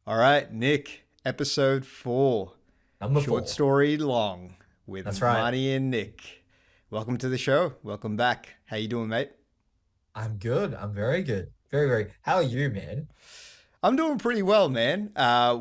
All right, Nick, episode 4, Number short four. story long That's with right. Marty and Nick. Welcome to the show. Welcome back. How you doing, mate? I'm good. I'm very good. Very, very. How are you, man? I'm doing pretty well, man.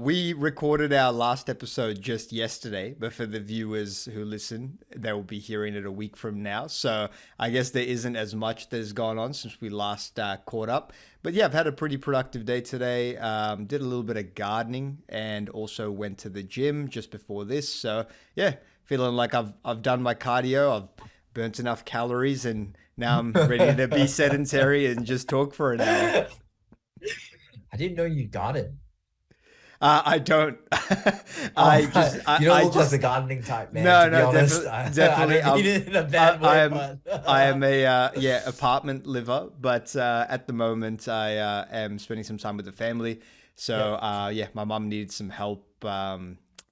We recorded our last episode just yesterday, but for the viewers who listen, they will be hearing it a week from now. So I guess there isn't as much that has gone on since we last caught up. But yeah, I've had a pretty productive day today. Did a little bit of gardening and also went to the gym just before this. So yeah, feeling like I've done my cardio. I've burnt enough calories, and now I'm ready to be sedentary and just talk for an hour. I didn't know you got it. I don't. Oh, I just, I, you don't I look like the just, gardening type, man, no, to be no, honest. definitely, I definitely. don't mean it in a I, bad I way, am, but I am a, yeah, apartment liver, but at the moment I am spending some time with the family. So, yep, yeah, my mum needed some help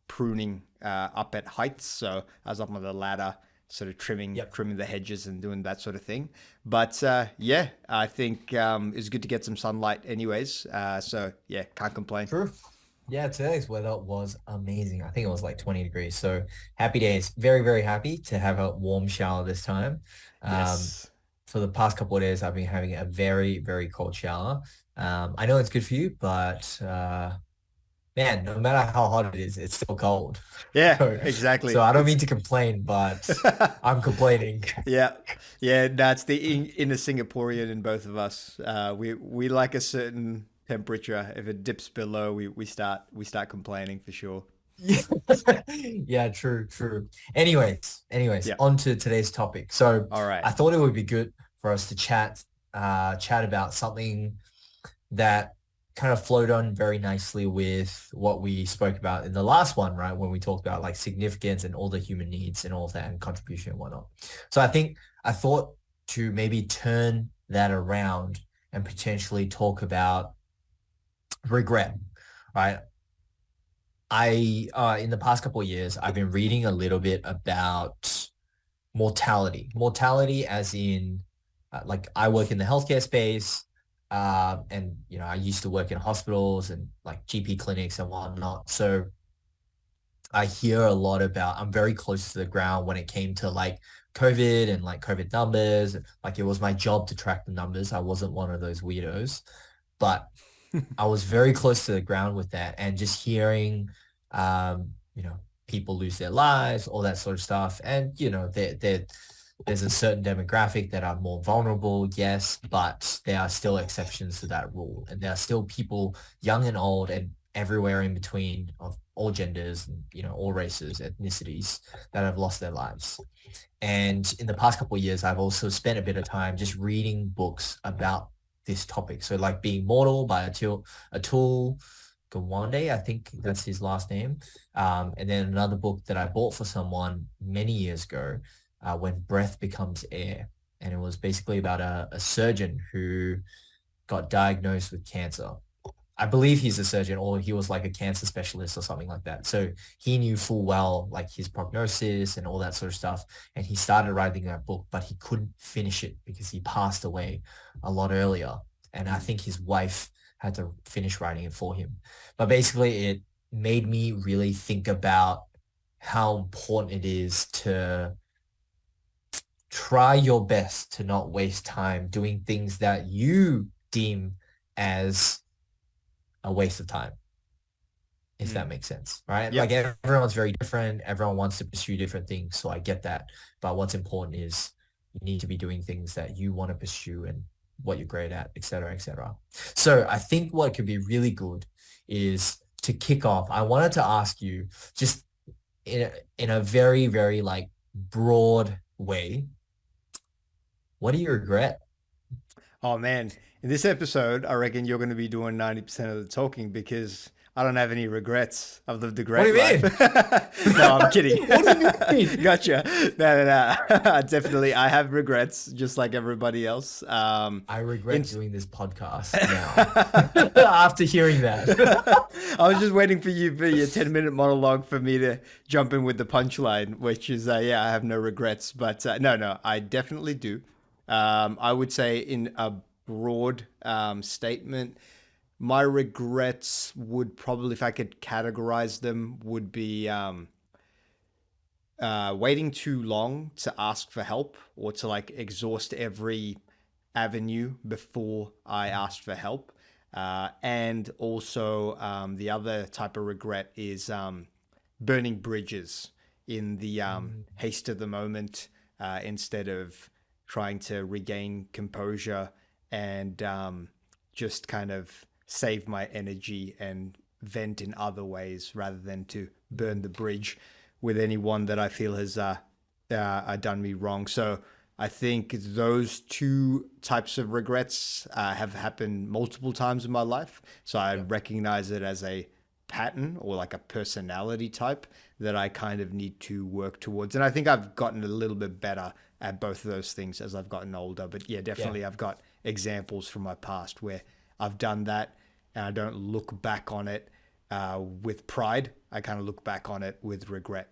pruning up at heights. So I was up on the ladder, sort of yep. trimming the hedges and doing that sort of thing. But yeah, I think it's good to get some sunlight, anyways. So yeah, can't complain. True. Yeah, today's weather was amazing. I think it was like 20 degrees. So happy days. Very, very happy to have a warm shower this time. Um, Yes. for the past couple of days, I've been having a very, very cold shower. I know it's good for you, but man, no matter how hot it is, it's still cold. Yeah, So, so exactly. I don't It's mean to complain, but I'm complaining. yeah, yeah. That's the inner Singaporean in both of us. We like a certain temperature. If it dips below, we start complaining for sure. Yeah, yeah, true, true. Anyways, Yeah. on to today's topic. So All right. I thought it would be good for us to chat about something that kind of flowed on very nicely with what we spoke about in the last one, right? When we talked about like significance and all the human needs and all that and contribution and whatnot. So I thought to maybe turn that around and potentially talk about regret, right? I in the past couple of years, I've been reading a little bit about mortality. Mortality as in like I work in the healthcare space, and I used to work in hospitals and like GP clinics and whatnot. So I hear a lot about, I'm very close to the ground when it came to like COVID and like COVID numbers. Like it was my job to track the numbers. I wasn't one of those weirdos, but I was very close to the ground with that, and just hearing, um, you know, people lose their lives, all that sort of stuff. And, there's a certain demographic that are more vulnerable, yes, but there are still exceptions to that rule. And there are still people, young and old, and everywhere in between, of all genders, and, all races, ethnicities, that have lost their lives. And in the past couple of years, I've also spent a bit of time just reading books about this topic. So like Being Mortal by Atul Gawande, I think that's his last name. And then another book that I bought for someone many years ago, When Breath Becomes Air. And it was basically about a surgeon who got diagnosed with cancer. I believe he's a surgeon, or he was like a cancer specialist or something like that. So he knew full well like his prognosis and all that sort of stuff. And he started writing that book, but he couldn't finish it because he passed away a lot earlier. And I think his wife had to finish writing it for him. But basically it made me really think about how important it is to try your best to not waste time doing things that you deem as a waste of time, if Mm. that makes sense, right? Like Yep. everyone's very different. Everyone wants to pursue different things. So I get that. But what's important is you need to be doing things that you want to pursue and what you're great at, et cetera, et cetera. So I think what could be really good is to kick off. I wanted to ask you just in a very, very like broad way, what do you regret? Oh man, in this episode, I reckon you're going to be doing 90% of the talking because I don't have any regrets. I've lived a What do great you life. mean? No, I'm kidding. What do you mean? Gotcha. No, no, no. Definitely, I have regrets, just like everybody else. I In regret doing this podcast now after hearing that. I was just waiting for you for your 10-minute monologue for me to jump in with the punchline, which is, yeah, I have no regrets. But no, no, I definitely do. I would say in a broad statement, my regrets would probably, if I could categorize them, would be waiting too long to ask for help or to like exhaust every avenue before I asked for help. And also, the other type of regret is burning bridges in the Mm, haste of the moment instead of trying to regain composure and just kind of save my energy and vent in other ways rather than to burn mm, the bridge with anyone that I feel has done me wrong. So I think those two types of regrets have happened multiple times in my life. So I yep. recognize it as a pattern or like a personality type that I kind of need to work towards. And I think I've gotten a little bit better at both of those things as I've gotten older. But yeah, Yeah. definitely I've got examples from my past where I've done that and I don't look back on it with pride. I kind of look back on it with regret.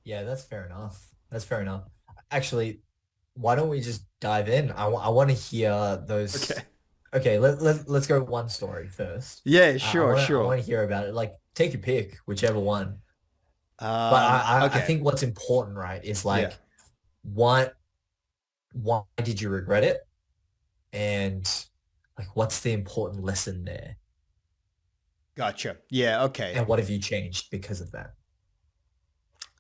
Yeah, that's fair enough. That's fair enough. Actually, why don't we just dive in? I want to hear those. Okay. Okay, let's go one story first. Yeah, I sure, want to I sure. want to hear about it. Like, take your pick, whichever one. But I Okay. think what's important, right, is Yeah. like what why did you regret it? And like what's the important lesson there? Gotcha. Yeah, okay. And what have you changed because of that?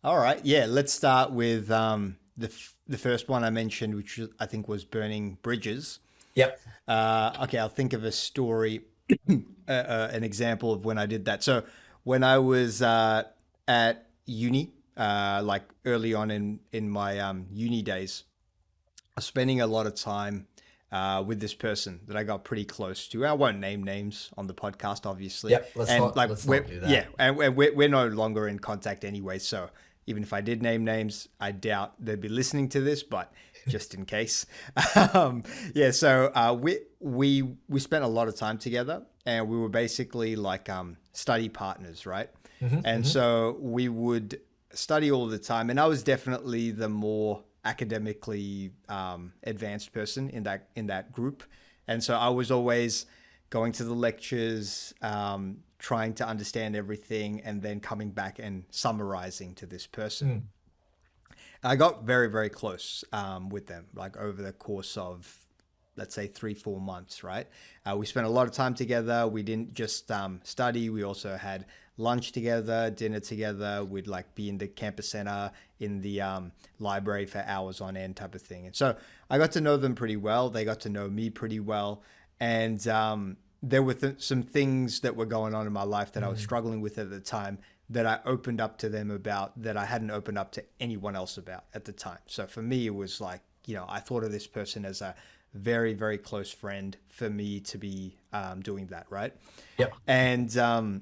All right. Yeah, let's start with the first one I mentioned, which I think was burning bridges. Yep. Okay, I'll think of a story, an example of when I did that. So when I was at uni, like early on in my uni days, I was spending a lot of time with this person that I got pretty close to. I won't name names on the podcast, obviously, Yep. and like Let's not do that. we're no longer in contact anyway. So even if I did name names, I doubt they'd be listening to this, but just in case, um, yeah. So we spent a lot of time together, and we were basically like study partners, right? And Hmm. so we would study all the time, and I was definitely the more academically advanced person in that group, and so I was always going to the lectures, trying to understand everything, and then coming back and summarizing to this person. Mm, I got very, very close with them, like over the course of, let's say, 3 4 months, right? We spent a lot of time together. We didn't just study, we also had lunch together, dinner together. We'd like be in the campus center, in the library for hours on end, type of thing. And so I got to know them pretty well. They got to know me pretty well. And there were some things that were going on in my life that I was mm, struggling with at the time that I opened up to them about that I hadn't opened up to anyone else about at the time. So for me, it was like, I thought of this person as a very, very close friend for me to be doing that, right? yep. And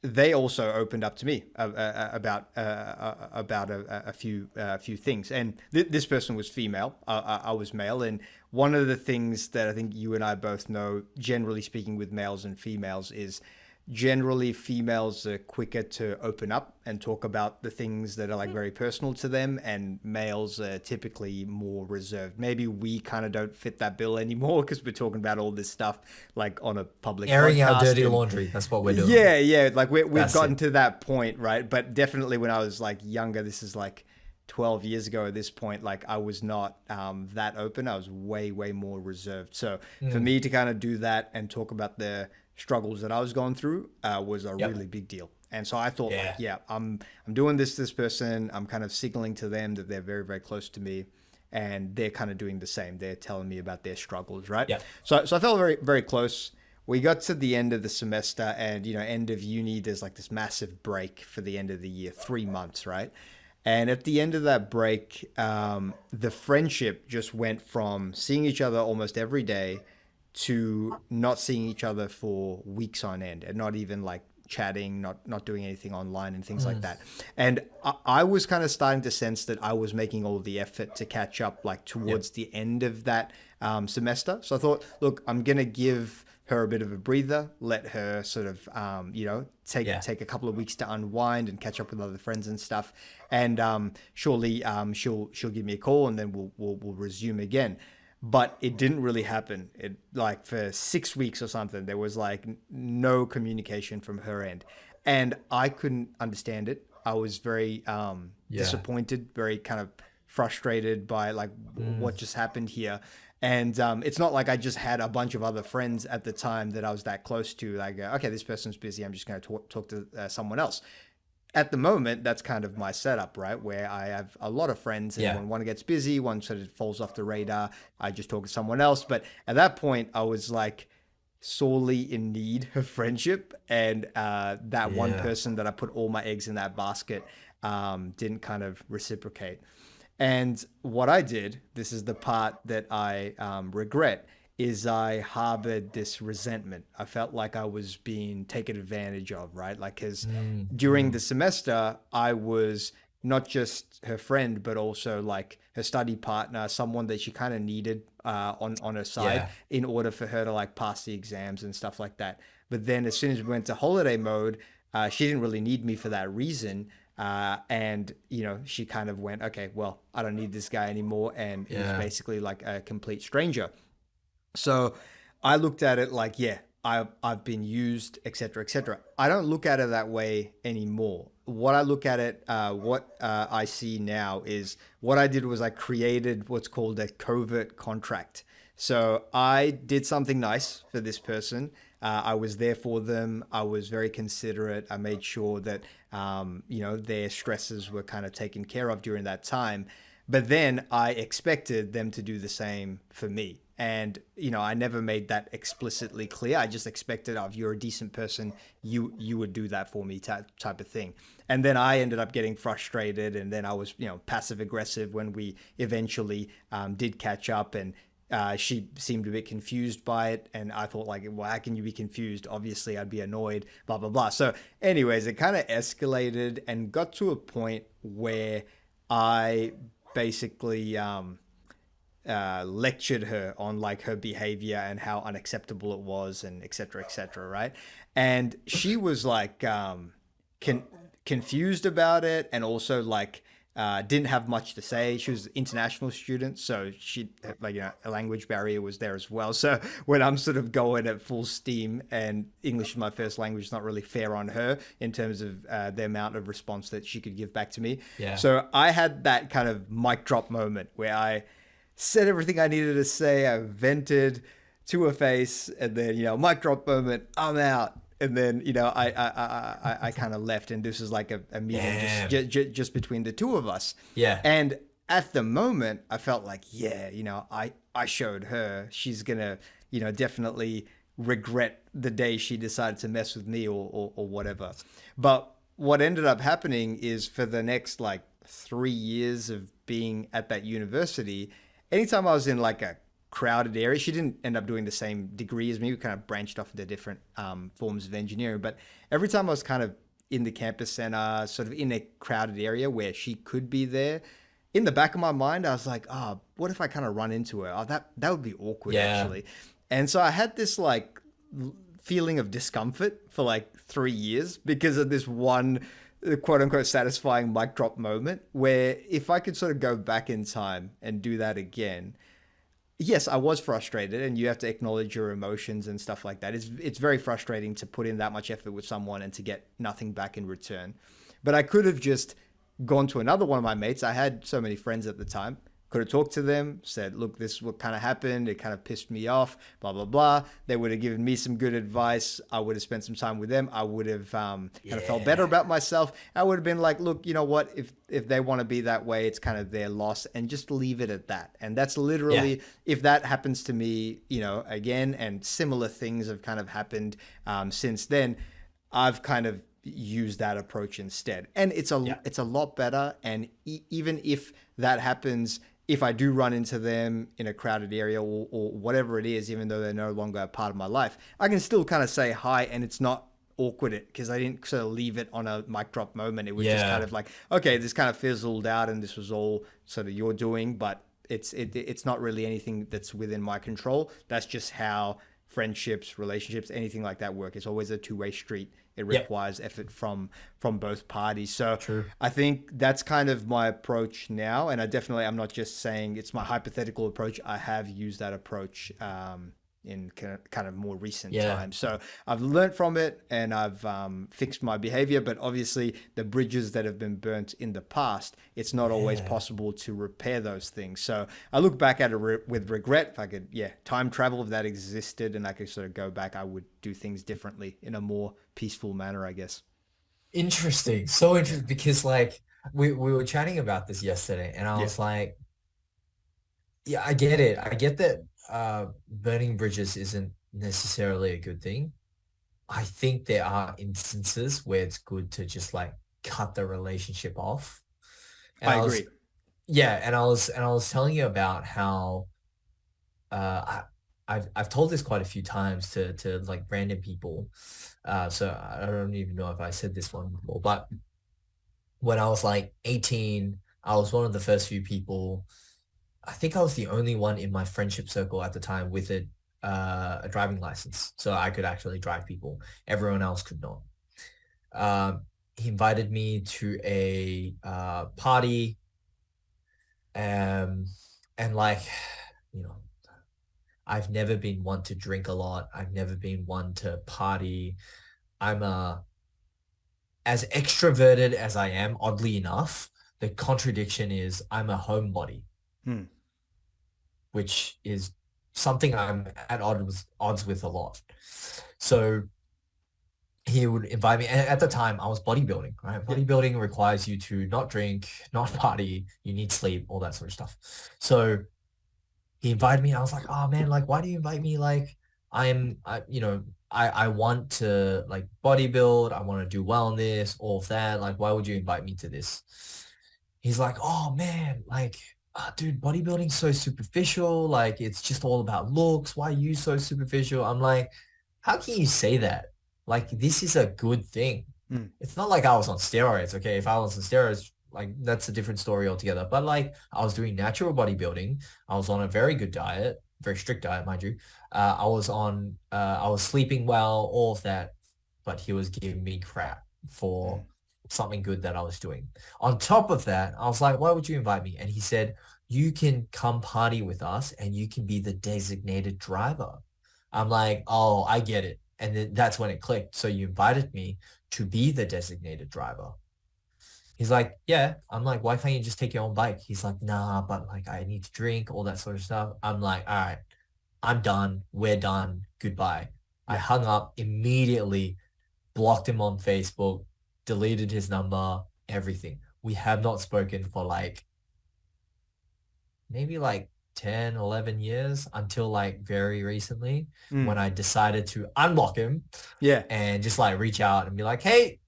they also opened up to me about a few things. And this person was female. I was male, and one of the things that I think you and I both know, generally speaking, with males and females, is generally females are quicker to open up and talk about the things that are like very personal to them, and males are typically more reserved. Maybe we kind of don't fit that bill anymore because we're talking about all this stuff like on a public Airing our podcast. dirty And laundry. That's what we're doing. yeah, like we've That's gotten it. to that point, right? But definitely when I was like younger, this is like 12 years ago at this point, like I was not that open. I was way, way more reserved. So for Mm, me to kind of do that and talk about the struggles that I was going through was a yep. really big deal. And so I thought like, Yeah. yeah, I'm doing this person. I'm kind of signaling to them that they're very, very close to me, and they're kind of doing the same. They're telling me about their struggles, right? Yep. So I felt very, very close. We got to the end of the semester, and end of uni, there's like this massive break for the end of the year, 3 months, right? And at the end of that break, the friendship just went from seeing each other almost every day to not seeing each other for weeks on end, and not even like chatting, not doing anything online and things like Mm, that. And I was kind of starting to sense that I was making all the effort to catch up, like yep. towards the end of that semester. So I thought, look, I'm gonna give her a bit of a breather, let her sort of, take Yeah. take a couple of weeks to unwind and catch up with other friends and stuff. And surely she'll give me a call, and then we'll resume again. but it didn't really happen. It like for 6 weeks or something, there was like no communication from her end, and I couldn't understand it. I was very Yeah. disappointed, very kind of frustrated by like Mm, what just happened here. And it's not like I just had a bunch of other friends at the time that I was that close to. Like, okay, this person's busy. I'm just going to talk to someone else. At the moment, that's kind of my setup, right? Where I have a lot of friends, and yeah. when one gets busy, one sort of falls off the radar, I just talk to someone else. But at that point, I was like sorely in need of friendship, and that one Yeah. person that I put all my eggs in that basket didn't kind of reciprocate. And what I did, this is the part that I regret, is I harbored this resentment. I felt like I was being taken advantage of, right? Like, because Mm, during the mm, semester, I was not just her friend, but also like her study partner, someone that she kind of needed on her side yeah. in order for her to like pass the exams and stuff like that. But then as soon as we went to holiday mode, she didn't really need me for that reason. And she kind of went, okay, well, I don't need this guy anymore, and he was Yeah. basically like a complete stranger. So I looked at it like, yeah, I've been used, etc., etc. I don't look at it that way anymore. What I look at it, what I see now is what I did was I created what's called a covert contract. So I did something nice for this person. I was there for them. I was very considerate. I made sure that their stresses were kind of taken care of during that time. But then I expected them to do the same for me. And I never made that explicitly clear. I just expected, oh, if you're a decent person, you would do that for me, type of thing. And then I ended up getting frustrated, and then I was passive aggressive when we eventually did catch up, and she seemed a bit confused by it, and I thought like, well, how can you be confused? Obviously, I'd be annoyed. Blah blah blah. So, anyways, it kind of escalated and got to a point where I basically lectured her on like her behavior and how unacceptable it was, and etc., right? And she was like con- confused about it, and also like didn't have much to say. She was an international student, so she like a language barrier was there as well. So when I'm sort of going at full steam, and English is my first language, it's not really fair on her in terms of the amount of response that she could give back to me. Yeah. So I had that kind of mic drop moment where I said everything I needed to say. I vented to her face, and then mic drop moment. I'm out. And then I kind of left, and this was like a meeting Damn. just between the two of us. Yeah. And at the moment, I felt like, yeah, I showed her. She's gonna definitely regret the day she decided to mess with me, or whatever. But what ended up happening is for the next like 3 years of being at that university, anytime I was in like a crowded area, she didn't end up doing the same degree as me. We kind of branched off into different forms of engineering. But every time I was kind of in the campus center, sort of in a crowded area where she could be there, in the back of my mind, I was like, oh, what if I kind of run into her? Oh, that would be awkward, Yeah. actually. And so I had this like feeling of discomfort for like 3 years because of this one quote unquote satisfying mic drop moment, where if I could sort of go back in time and do that again, yes, I was frustrated, and you have to acknowledge your emotions and stuff like that. It's very frustrating to put in that much effort with someone and to get nothing back in return. But I could have just gone to another one of my mates. I had so many friends at the time. Could have talked to them, said, look, this is what kind of happened. It kind of pissed me off, blah, blah, blah. They would have given me some good advice. I would have spent some time with them. I would have kind of felt better Yeah. about myself. I would have been like, look, you know what? If they want to be that way, it's kind of their loss, and just leave it at that. And that's Yeah. literally, if that happens to me, again, and similar things have kind of happened since then, I've kind of used that approach instead, and Yeah. it's a lot better. And even if that happens, if I do run into them in a crowded area, or whatever it is, even though they're no longer a part of my life, I can still kind of say hi, and it's not awkward because I didn't sort of leave it on a mic drop moment. It was just kind Yeah. of like, okay, this kind of fizzled out, and this was all sort of your doing, but it's not really anything that's within my control. That's just how friendships, relationships, anything like that work. It's always a two-way street. It Yep. requires effort from both parties. So True. I think that's kind of my approach now, and I'm not just saying it's my hypothetical approach. I have used that approach in kind of more recent Yeah. times. So I've learned from it and I've fixed my behavior. But obviously, the bridges that have been burnt in the past, it's not always Yeah. possible to repair those things. So I look back at it with regret. If I could, yeah, time travel, if that existed and I could sort of go back, I would do things differently in a more peaceful manner, I guess. Interesting. So Yeah. interesting because like we were chatting about this yesterday and I Yeah. was like, yeah, I get it. I get that burning bridges isn't necessarily a good thing. I think there are instances where it's good to just like cut the relationship off. And I I was agree. yeah, and I was telling you about how I've told this quite a few times to like random people. So I don't even know if I said this one before, but when I was like 18, I was one of the first few people. I think I was the only one in my friendship circle at the time with a driving license, so I could actually drive people. Everyone else could not. He invited me to a party, um, and like, you know, I've never been one to drink a lot. I've never been one to party. I'm as extroverted as I am, oddly enough. The contradiction is I'm a homebody, Hmm. which is something I'm at odds with a lot. So he would invite me, and at the time I was bodybuilding, right? Yeah. Bodybuilding requires you to not drink, not party, you need sleep, all that sort of stuff. So he invited me and I was like, oh man, like why do you invite me? Like I want to like bodybuild, I want to do wellness, all of that. Like, why would you invite me to this? He's like, oh man, like, dude, bodybuilding's so superficial. Like, it's just all about looks. Why are you so superficial? I'm like, how can you say that? Like, this is a good thing. Hmm. It's not like I was on steroids, okay? If I was on steroids, like, that's a different story altogether. But like, I was doing natural bodybuilding. I was on a very good diet, very strict diet, mind you. I was sleeping well, all of that. But he was giving me crap Hmm. for something good that I was doing. On top of that, I was like, why would you invite me? And he said, you can come party with us and you can be the designated driver. I'm like, oh, I get it. And then that's when it clicked. So you invited me to be the designated driver. He's like, yeah. I'm like, why can't you just take your own bike? He's like, nah, but like I need to drink, all that sort of stuff. I'm like, all right, I'm done. We're done. Goodbye. I Yeah. hung up immediately, blocked him on Facebook, deleted his number, everything. We have not spoken for like maybe like 10, 11 years until like very recently when Hmm. I decided to unblock him Yeah. and just like reach out and be like, hey,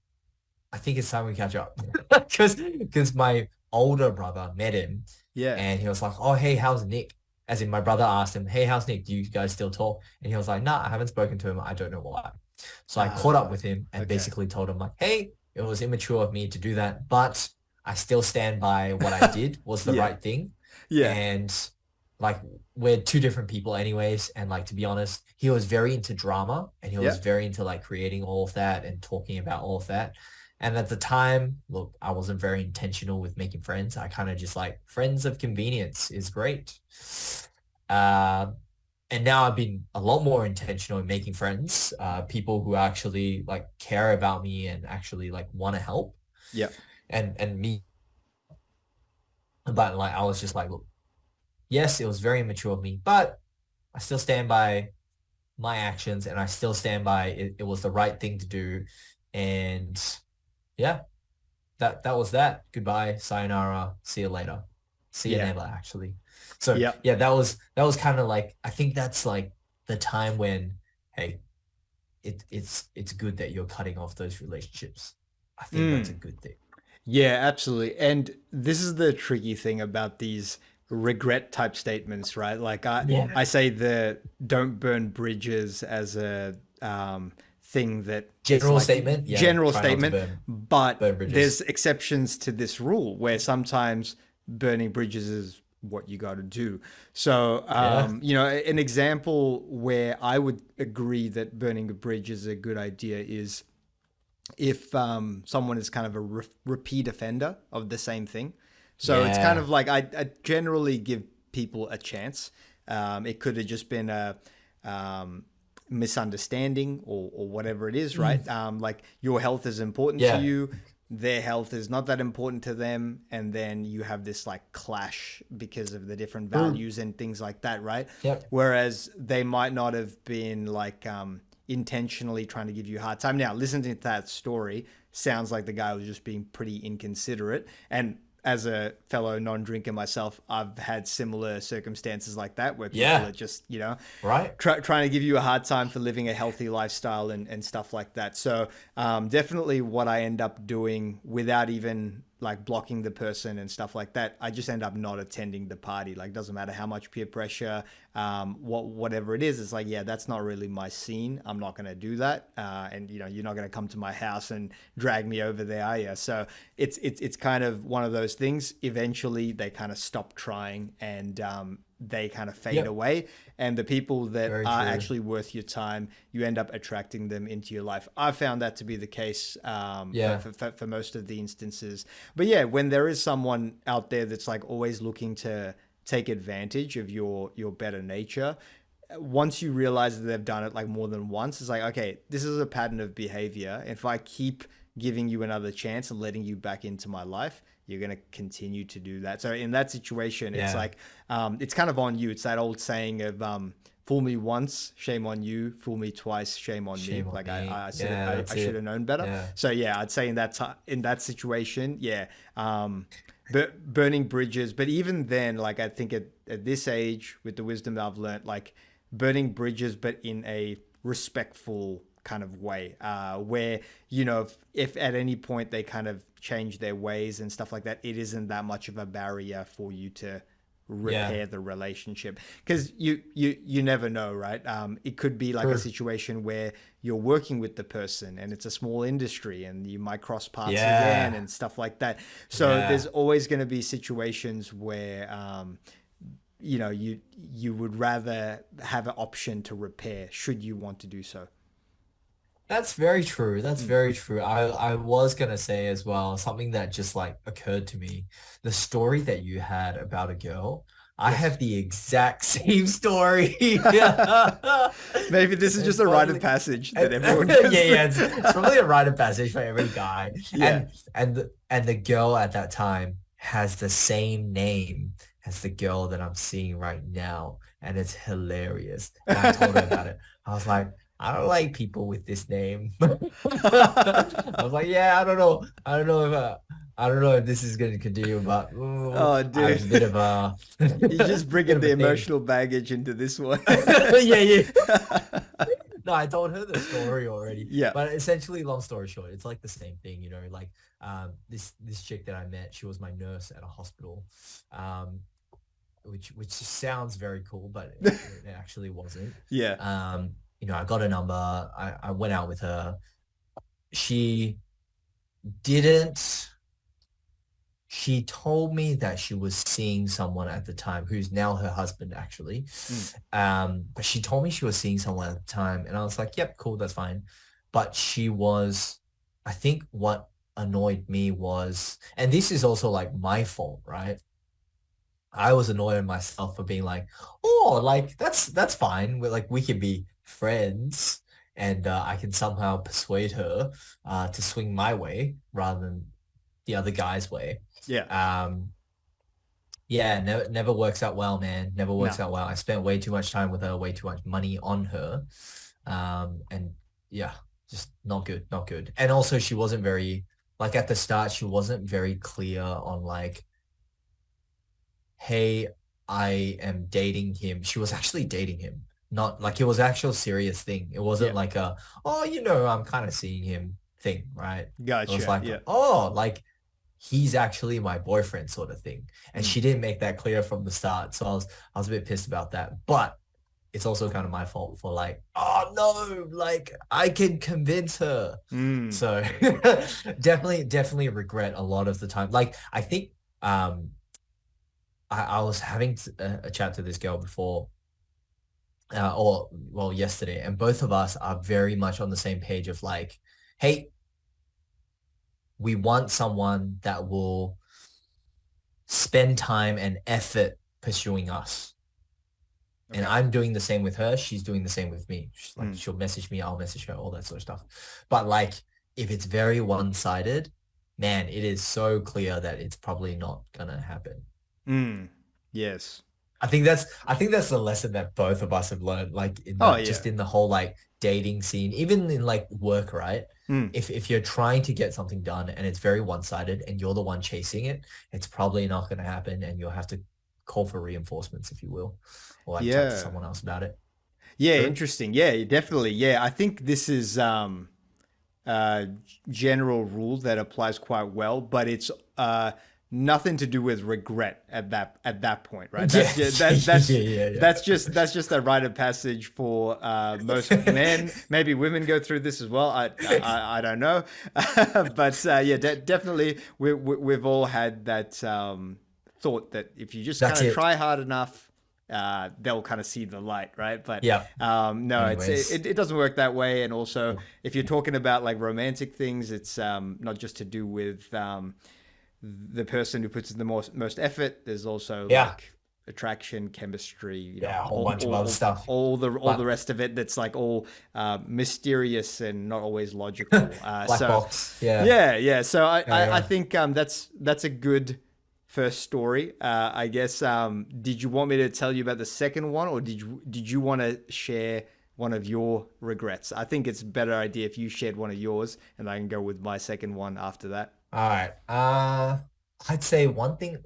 I think it's time we catch up. Because my older brother met him Yeah. and he was like, oh, hey, how's Nick? As in my brother asked him, hey, how's Nick? Do you guys still talk? And he was like, nah, I haven't spoken to him. I don't know why. So I caught up Ah. with him and Okay. basically told him like, hey, it was immature of me to do that, but I still stand by what I did was the Yeah. right thing. Yeah. And like we're two different people anyways. And like to be honest, he was very into drama and he Yeah. was very into like creating all of that and talking about all of that. And at the time, look, I wasn't very intentional with making friends. I kind of just like friends of convenience is great. Uh, and now I've been a lot more intentional in making friends, people who actually like care about me and actually like want to help Yeah. and me. But like I was just like, look, yes, it was very immature of me, but I still stand by my actions and I still stand by it was the right thing to do. And yeah, that was that. Goodbye, sayonara, see you later. See you Yeah. never, actually. So Yeah. yeah, that was kind of like I think that's like the time when, hey, it's good that you're cutting off those relationships. I think that's a Mm. good thing. Yeah, absolutely. And this is the tricky thing about these regret type statements, right? Like I Yeah. say the don't burn bridges as a thing that is General like statement, yeah, general try not to statement, but burn bridges. there's exceptions to this rule where sometimes burning bridges is what you got to do. So, Yeah. an example where I would agree that burning a bridge is a good idea is if someone is kind of a repeat offender of the same thing. So it's kind Yeah. of like I generally give people a chance. It could have just been a um, misunderstanding or whatever it is, Mm. right? Like your health is important to Yeah. you, their health is not that important to them, and then you have this like clash because of the different True. values and things like that, right? Yep. Whereas they might not have been like intentionally trying to give you a hard time. Now, listening to that story sounds like the guy was just being pretty inconsiderate. And as a fellow non-drinker myself, I've had similar circumstances like that where people are Yeah. just, Right. trying to give you a hard time for living a healthy lifestyle and stuff like that. So definitely what I end up doing without even like blocking the person and stuff like that, I just end up not attending the party. Like doesn't matter how much peer pressure, whatever it is, it's like, yeah, that's not really my scene. I'm not going to do that. And you're not going to come to my house and drag me over there, are you? So it's kind of one of those things. Eventually they kind of stop trying and they kind of fade Yep. away. And the people that Very are true. actually worth your time, you end up attracting them into your life. I've found that to be the case Yeah. for most of the instances. But yeah, when there is someone out there that's like always looking to take advantage of your better nature, once you realize that they've done it like more than once, it's like, okay, this is a pattern of behavior. If I keep giving you another chance and letting you back into my life, you're going to continue to do that. So in that situation, it's Yeah. like, it's kind of on you. It's that old saying of, fool me once, shame on you. Fool me twice, shame on me. Shame on Like me. Yeah, I that's should have it. known better. Yeah. So yeah, I'd say in that situation, yeah, um, burning bridges. But even then, like I think at this age, with the wisdom that I've learned, like burning bridges, but in a respectful kind of way, where if at any point they kind of change their ways and stuff like that, it isn't that much of a barrier for you to Yeah. repair the relationship, because you never know, right? It could be like a True. situation where you're working with the person and it's a small industry and you might cross paths again Yeah. and stuff like that. So there's Yeah. always going to be situations where you would rather have an option to repair should you want to do so. That's very true. That's Mm. very true. I was gonna say as well, something that just like occurred to me. The story that you had about a girl, I Yes. have the exact same story. Yeah. Maybe this is just And a rite of funnily, passage that and, everyone yeah, goes through. yeah, it's probably a rite of passage for every guy. Yeah. And the girl at that time has the same name as the girl that I'm seeing right now, and it's hilarious. And I told her about it. I was like, I don't like people with this name. I was like, yeah, I don't know. I don't know if this is going to continue, but Oh, I dude. have a bit of a You're just bit bringing of the a thing. emotional baggage into this one. Yeah, yeah. No, I told her the story already. Yeah. But essentially, long story short, it's like the same thing, like this chick that I met, she was my nurse at a hospital. Um, which sounds very cool, but it actually wasn't. Yeah. Um, I got a number. I went out with her. She didn't. She told me that she was seeing someone at the time who's now her husband, actually. Mm. But she told me she was seeing someone at the time, and I was like, "Yep, cool, that's fine." But she was, I think, what annoyed me was, and this is also like my fault, right? I was annoyed at myself for being like, oh, like that's fine. We can be friends, and I can somehow persuade her to swing my way rather than the other guy's way. Yeah. Um, yeah, never works out well, man. Never No. works out well. I spent way too much time with her, way too much money on her, and yeah, just not good, not good. And also, she wasn't very like at the start. She wasn't very clear on like hey, I am dating him. She was actually dating him. Not like it was actual serious thing. It wasn't Yeah. like I'm kind of seeing him thing, right? It was Gotcha. like, Yeah. oh, like he's actually my boyfriend sort of thing. And Mm. she didn't make that clear from the start. So I was a bit pissed about that. But it's also kind of my fault for like, oh no, like I can convince her. Mm. So definitely regret a lot of the time. Like I think um I was having a chat to this girl before, or well, yesterday, and both of us are very much on the same page of like, hey, we want someone that will spend time and effort pursuing us. And Okay. I'm doing the same with her. She's doing the same with me. She's like, Mm. she'll message me, I'll message her, all that sort of stuff. But like, if it's very one-sided, man, it is so clear that it's probably not gonna happen. Mm. Yes. I think that's the lesson that both of us have learned, like in Oh the yeah. just in the whole like dating scene, even in like work, right? Mm. If you're trying to get something done and it's very one-sided and you're the one chasing it, it's probably not going to happen and you'll have to call for reinforcements, if you will, or like chat to Yeah. someone else about it. Yeah, True? interesting. Yeah, definitely. Yeah, I think this is general rule that applies quite well, but it's nothing to do with regret at that point, right? Yeah, yeah, yeah, That's just a rite of passage for most men. Maybe women go through this as well. I don't know, but yeah, definitely we've all had that thought that if you just kind That's of it. try hard enough, they'll kind of see the light, right? But Yeah. no, Anyways, it doesn't work that way. And also, if you're talking about like romantic things, it's not just to do with the person who puts in the most effort. There's also yeah, like attraction, chemistry, you know, yeah, a whole bunch of other stuff. all the But rest of it. That's like all mysterious and not always logical. black So box. Yeah. yeah, yeah. So Yeah, I yeah. think that's a good first story. I guess. Did you want me to tell you about the second one, or did you want to share one of your regrets? I think it's a better idea if you shared one of yours, and I can go with my second one after that. All right. I'd say one thing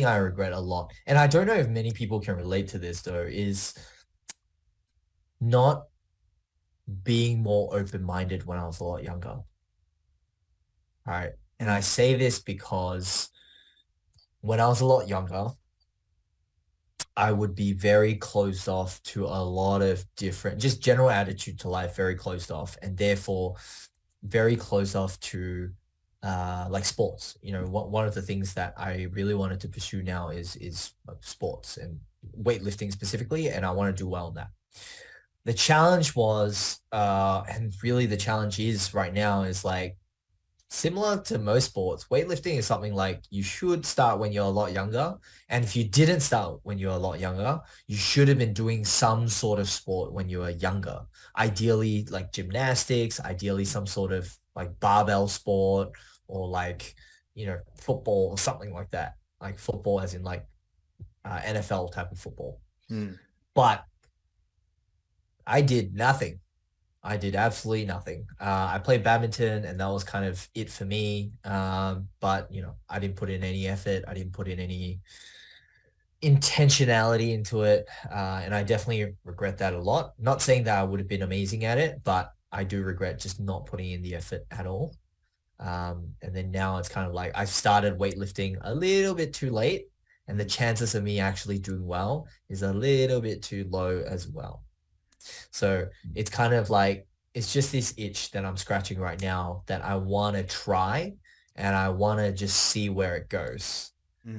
I regret a lot, and I don't know if many people can relate to this though, is not being more open-minded when I was a lot younger. All right. And I Mm, say this because when I was a lot younger, I would be very closed off to a lot of different, just general attitude to life, very closed off, and therefore very closed off to like sports. You know, one of the things that I really wanted to pursue now is sports and weightlifting specifically, and I want to do well in that. The challenge was, and really the challenge is right now is like similar to most sports, weightlifting is something like you should start when you're a lot younger. And if you didn't start when you're a lot younger, you should have been doing some sort of sport when you were younger. Ideally, like gymnastics, ideally some sort of like barbell sport or like, football or something like that. Like football as in like NFL type of football. mm, But I did nothing. I did absolutely nothing. I played badminton and that was kind of it for me. But I didn't put in any effort. I didn't put in any intentionality into it. And I definitely regret that a lot. Not saying that I would have been amazing at it, but I do regret just not putting in the effort at all. And then now it's kind of like I started weightlifting a little bit too late, and the mm, chances of me actually doing well is a little bit too low as well. So it's kind of like it's just this itch that I'm scratching right now that I want to try and I want to just see where it goes.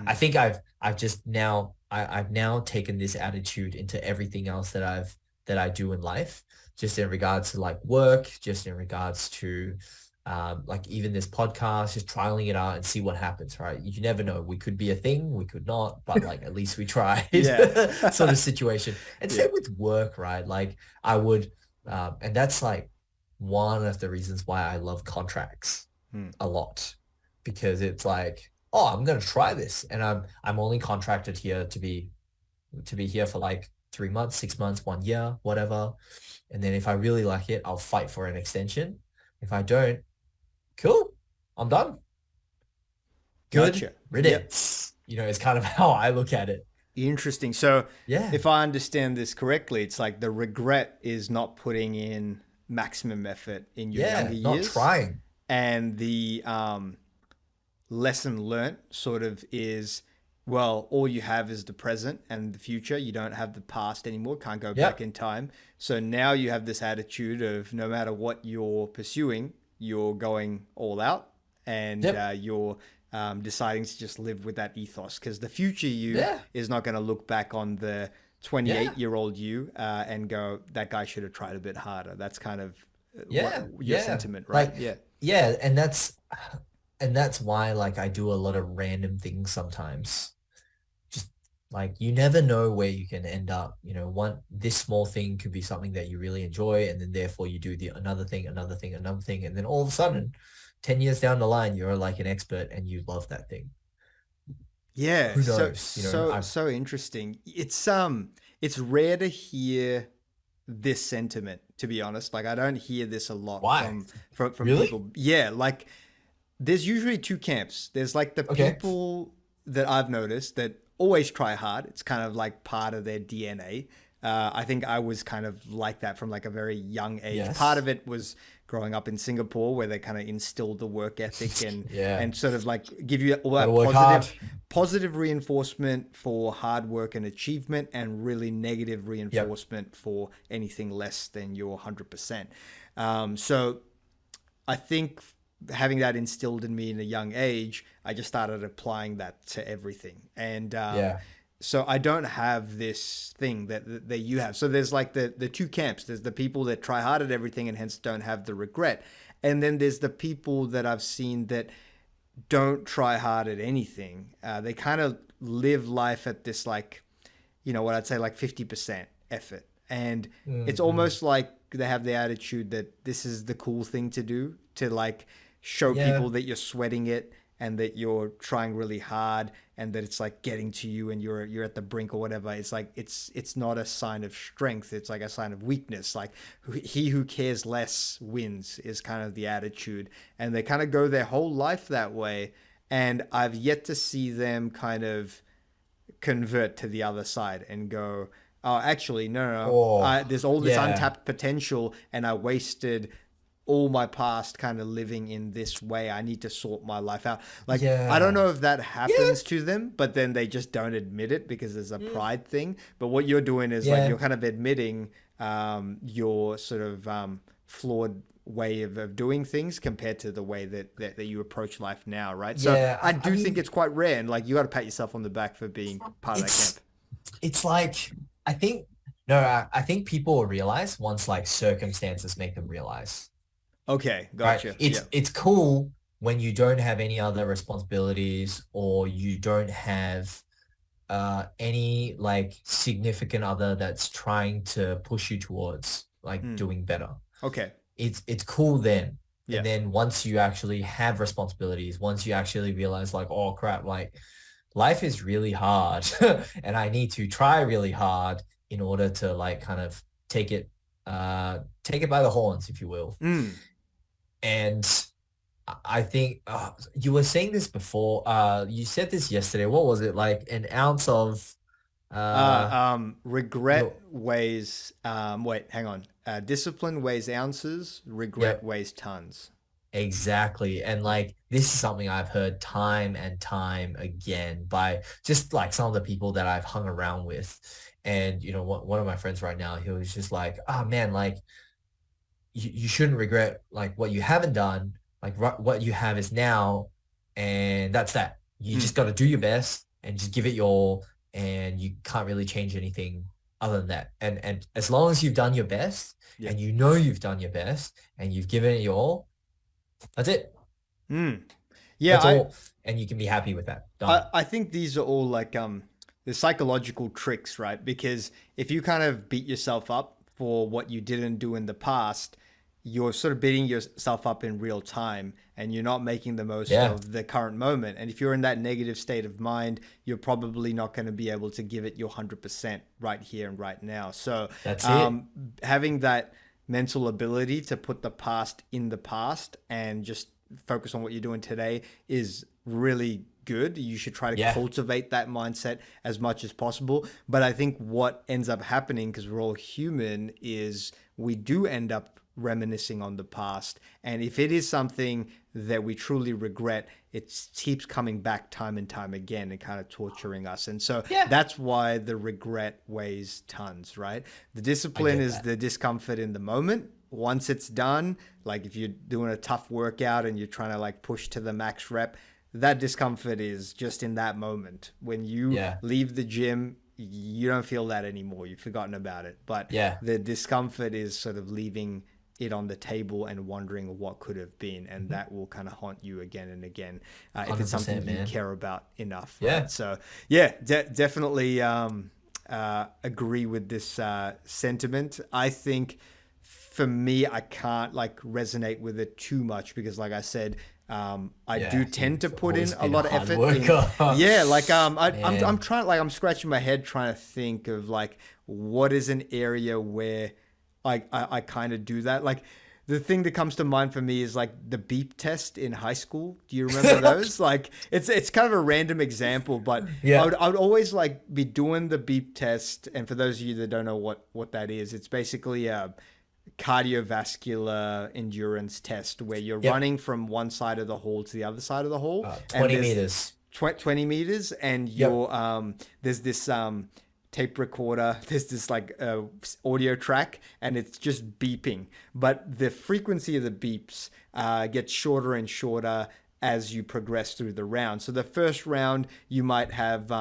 I mm, think I've just now I've now taken this attitude into everything else that I do in life, just in regards to like work, just in regards to like even this podcast, just trialing it out and see what happens, right? You never know. We could be a thing, we could not, but like at least we tried yeah. sort of situation. And Yeah. same with work, right? Like I would, and that's like one of the reasons why I love contracts Mm, a lot because it's like, oh, I'm gonna try this, and I'm only contracted here to be here for like 3 months, 6 months, 1 year, whatever. And then if I really like it, I'll fight for an extension. If I don't, cool, I'm done. Good gotcha. Yep. riddance. It's kind of how I look at it. Interesting. So, Yeah, if I understand this correctly, it's like the regret is not putting in maximum effort in your younger yeah, not years, trying. and the lesson learnt sort of is, well, all you have is the present and the future. You don't have the past anymore. Can't go back Yep, in time. So now you have this attitude of no matter what you're pursuing, you're going all out, and yep, you're deciding to just live with that ethos, because the future you Yeah. is not going to look back on the 28 Yeah. year old you and go, that guy should have tried a bit harder. That's kind of what Yeah. your Yeah. sentiment, right? Like, Yeah. yeah, and that's why like I do a lot of random things sometimes. Just like you never know where you can end up. One this small thing could be something that you really enjoy, and then therefore you do the another thing, another thing, another thing, and then all of a sudden, 10 years down the line, you're like an expert and you love that thing. Yeah, Who so knows? so I've so interesting. It's rare to hear this sentiment, to be honest. Like I don't hear this a lot Why? from Really? people. Yeah, like there's usually two camps. There's like the Okay. people that I've noticed that always try hard. It's kind of like part of their DNA. I think I was kind of like that from like a very young age. Part Yes. of it was growing up in Singapore, where they kind of instilled the work ethic Yeah. and sort of like give you all Gotta that work hard. positive reinforcement for hard work and achievement, and really negative Yep. reinforcement for anything less than your 100%. So I think having that instilled in me in a young age, I just started applying that to everything. And Yeah. so I don't have this thing that you have. So there's like the two camps. There's the people that try hard at everything and hence don't have the regret. And then there's the people that I've seen that don't try hard at anything. They kind of live life at this like, what I'd say like 50% effort. And it's Mm-hmm. almost like they have the attitude that this is the cool thing to do, to like show people Yeah. that you're sweating it and that you're trying really hard and that it's like getting to you and you're at the brink or whatever. It's like it's not a sign of strength. It's like a sign of weakness. Like he who cares less wins is kind of the attitude. And they kind of go their whole life that way. And I've yet to see them kind of convert to the other side and go, oh, actually, no. Oh, There's all this yeah. untapped potential, and I wasted all my past kind of living in this way. I need to sort my life out. Like, I don't Yeah. know if that Yeah. happens to them, but then they just don't admit it because there's a Mm. pride thing. But what you're doing is like Yeah. you're kind of admitting your sort of flawed way of doing things compared to the way that you approach life now, right? So Yeah. I I do think mean, it's quite rare, and like you got to pat yourself on the back for being part of that camp. it's it's like I think no, I think people will realize once like circumstances make them realize. Okay, Right? gotcha. It's Yeah. it's cool when you don't have any other responsibilities or you don't have any like significant other that's trying to push you towards like Mm. doing better. Okay. It's cool then. Yeah. And then once you actually have responsibilities, once you actually realize like, oh crap, like life is really hard and I need to try really hard in order to like kind of take it by the horns, if you will. Mm. And I think you were saying this before. You said this yesterday. What was it? Like an ounce of Regret your weighs. Wait, hang on. Discipline weighs ounces. Regret yep, weighs tons. exactly. And like this is something I've heard time and time again by just like some of the people that I've hung around with. And one of my friends right now, he was just like, "Oh man, like you shouldn't regret like what you haven't done. Like what you have is now, and that's that. You Mm. just got to do your best and just give it your all, and you can't really change anything other than that. And as long as you've done your best, Yeah. and you know you've done your best, and you've given it your all, that's it. Mm. Yeah. That's all, and you can be happy with that. Done. I think these are all like the psychological tricks, right? Because if you kind of beat yourself up for what you didn't do in the past, you're sort of beating yourself up in real time and you're not making the most Yeah, of the current moment. And if you're in that negative state of mind, you're probably not going to be able to give it your 100% right here and right now. So, that's it. having that mental ability to put the past in the past and just focus on what you're doing today is really good. You should try to Yeah, cultivate that mindset as much as possible. But I think what ends up happening, because we're all human, is we do end up reminiscing on the past. And if it is something that we truly regret, it keeps coming back time and time again and kind of torturing us. And so yeah. that's why the regret weighs tons, right? The I discipline get is that. the discomfort in the moment. Once it's done, like if you're doing a tough workout and you're trying to like push to the max rep, that discomfort is just in that moment. When you Yeah. leave the gym, you don't feel that anymore. You've forgotten about it. But Yeah. the discomfort is sort of leaving it on the table and wondering what could have been, and Mhm. that will kind of haunt you again and again if it's something 100%, you man. care about enough, right? Yeah. So yeah, definitely agree with this sentiment. I think for me, I can't like resonate with it too much because, like I said, I do Yeah. tend to You've put in always a been a lot of hard effort in. worker. Yeah, like I'm Man. trying, like I'm scratching my head trying to think of like what is an area where I kind of do that. Like the thing that comes to mind for me is like the beep test in high school. Do you remember those? Like it's kind of a random example, but Yeah. I would always like be doing the beep test. And for those of you that don't know what that is, it's basically a cardiovascular endurance test where you're Yep. running from one side of the hall to the other side of the hall, and 20 there's meters. 20 meters, and Yep. there's this tape recorder, there's this like audio track, and it's just beeping, but the frequency of the beeps gets shorter and shorter as you progress through the round. So the first round, you might have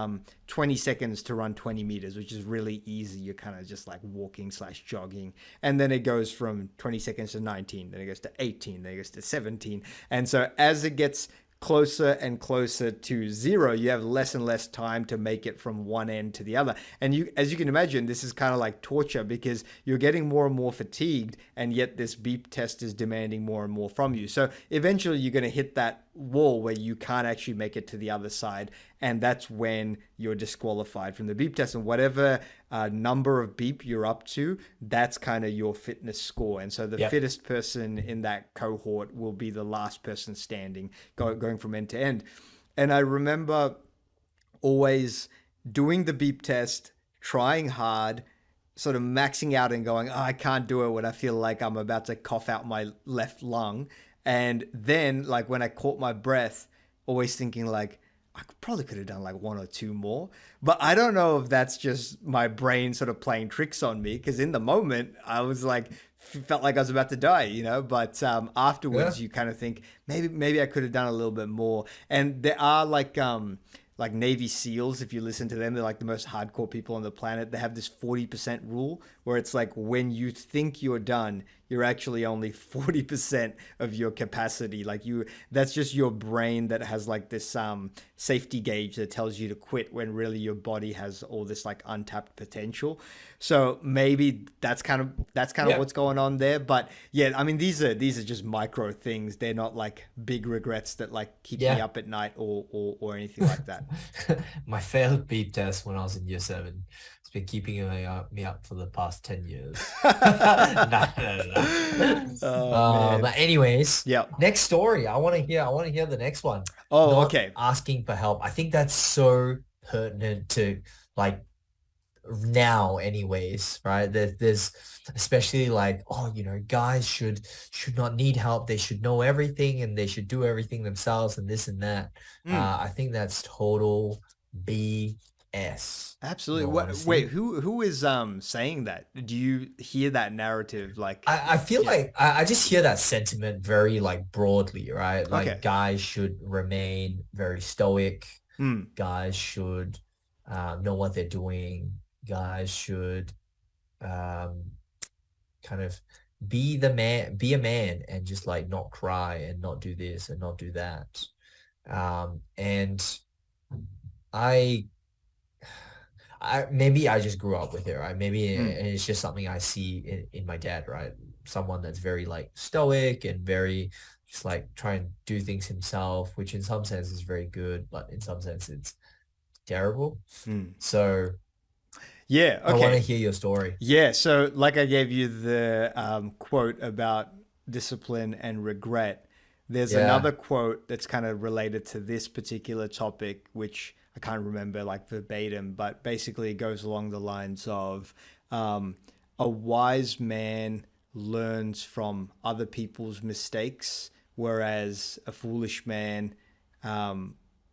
20 seconds to run 20 meters, which is really easy. You're kind of just like walking slash jogging. And then it goes from 20 seconds to 19, then it goes to 18, then it goes to 17. And so as it gets closer and closer to zero, you have less and less time to make it from one end to the other. And you, as you can imagine, this is kind of like torture because you're getting more and more fatigued, and yet this beep test is demanding more and more from you. So eventually, you're going to hit that wall where you can't actually make it to the other side, and that's when you're disqualified from the beep test. And whatever number of beep you're up to, that's kind of your fitness score. And so the Yep. fittest person in that cohort will be the last person standing, going from end to end. And I remember always doing the beep test, trying hard, sort of maxing out and going, oh, I can't do it when I feel like I'm about to cough out my left lung. And then, like, when I caught my breath, always thinking, like, I probably could have done like one or two more. But I don't know if that's just my brain sort of playing tricks on me because in the moment, I was like, felt like I was about to die, you know. But Yeah. afterwards, you kind of think maybe I could have done a little bit more. And there are like Navy SEALs, if you listen to them, they're like the most hardcore people on the planet. They have this 40% rule where it's like when you think you're done, you're actually only 40% of your capacity. Like that's just your brain that has like this safety gauge that tells you to quit when really your body has all this like untapped potential. So maybe that's kind of Yeah. what's going on there. But yeah, I mean these are just micro things. They're not like big regrets that like keep me Yeah. up at night or anything like that. My failed beep test when I was in year seven. It's been keeping me up for the past 10 years. Nah, nah, nah. Oh man. But anyways, Yeah. next story. I want to hear the next one. Oh, Not okay. asking for help. I think that's so pertinent to like now anyways, right? There's especially like, oh, guys should not need help. They should know everything and they should do everything themselves and this and that. Mm, I think that's total BS, in absolutely. all Wait, honesty. who is saying that? Do you hear that narrative like I feel yeah. like I just hear that sentiment very like broadly, right? Like Okay. guys should remain very stoic. Mm, Guys should know what they're doing. Guys should um, kind of be a man and just like not cry and not do this and not do that. And I maybe I just grew up with it, right? Maybe mm, it's just something I see in my dad, right? Someone that's very like stoic and very just like try and do things himself, which in some sense is very good, but in some sense it's terrible. mm. So Yeah, I want to okay. hear your story. Yeah, so like I gave you the quote about discipline and regret, there's another Yeah. quote that's kind of related to this particular topic, which I can't remember like verbatim, but basically it goes along the lines of um, a wise man learns from other people's mistakes, whereas a foolish man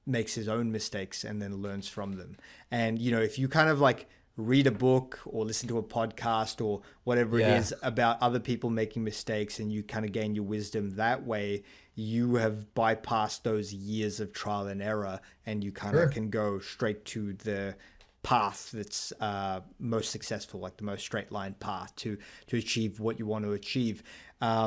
makes his own mistakes and then learns from them. And, you know, if you kind of like read a book or listen to a podcast or whatever it Yeah. is about other people making mistakes, and you kind of gain your wisdom that way, you have bypassed those years of trial and error, and you kind of True. can go straight to the path that's most successful, like the most straight line path to achieve what you want to achieve.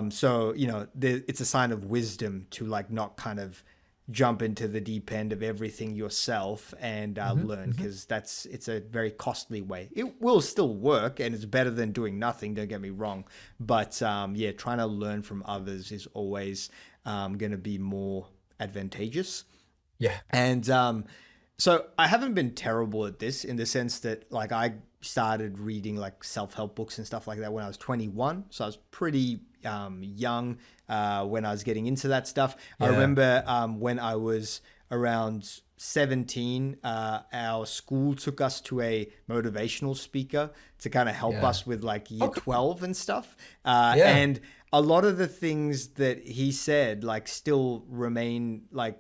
So it's a sign of wisdom to like not kind of jump into the deep end of everything yourself and Hmm. learn, Hmm. because it's a very costly way. It will still work and it's better than doing nothing, don't get me wrong, but yeah, trying to learn from others is always going to be more advantageous. Yeah. And so I haven't been terrible at this in the sense that like I started reading like self-help books and stuff like that when I was 21. So I was pretty young when I was getting into that stuff. I Yeah. remember when I was around 17, our school took us to a motivational speaker to kind of help Yeah. us with like year Oh, cool. 12 and stuff. Yeah. And a lot of the things that he said like still remain like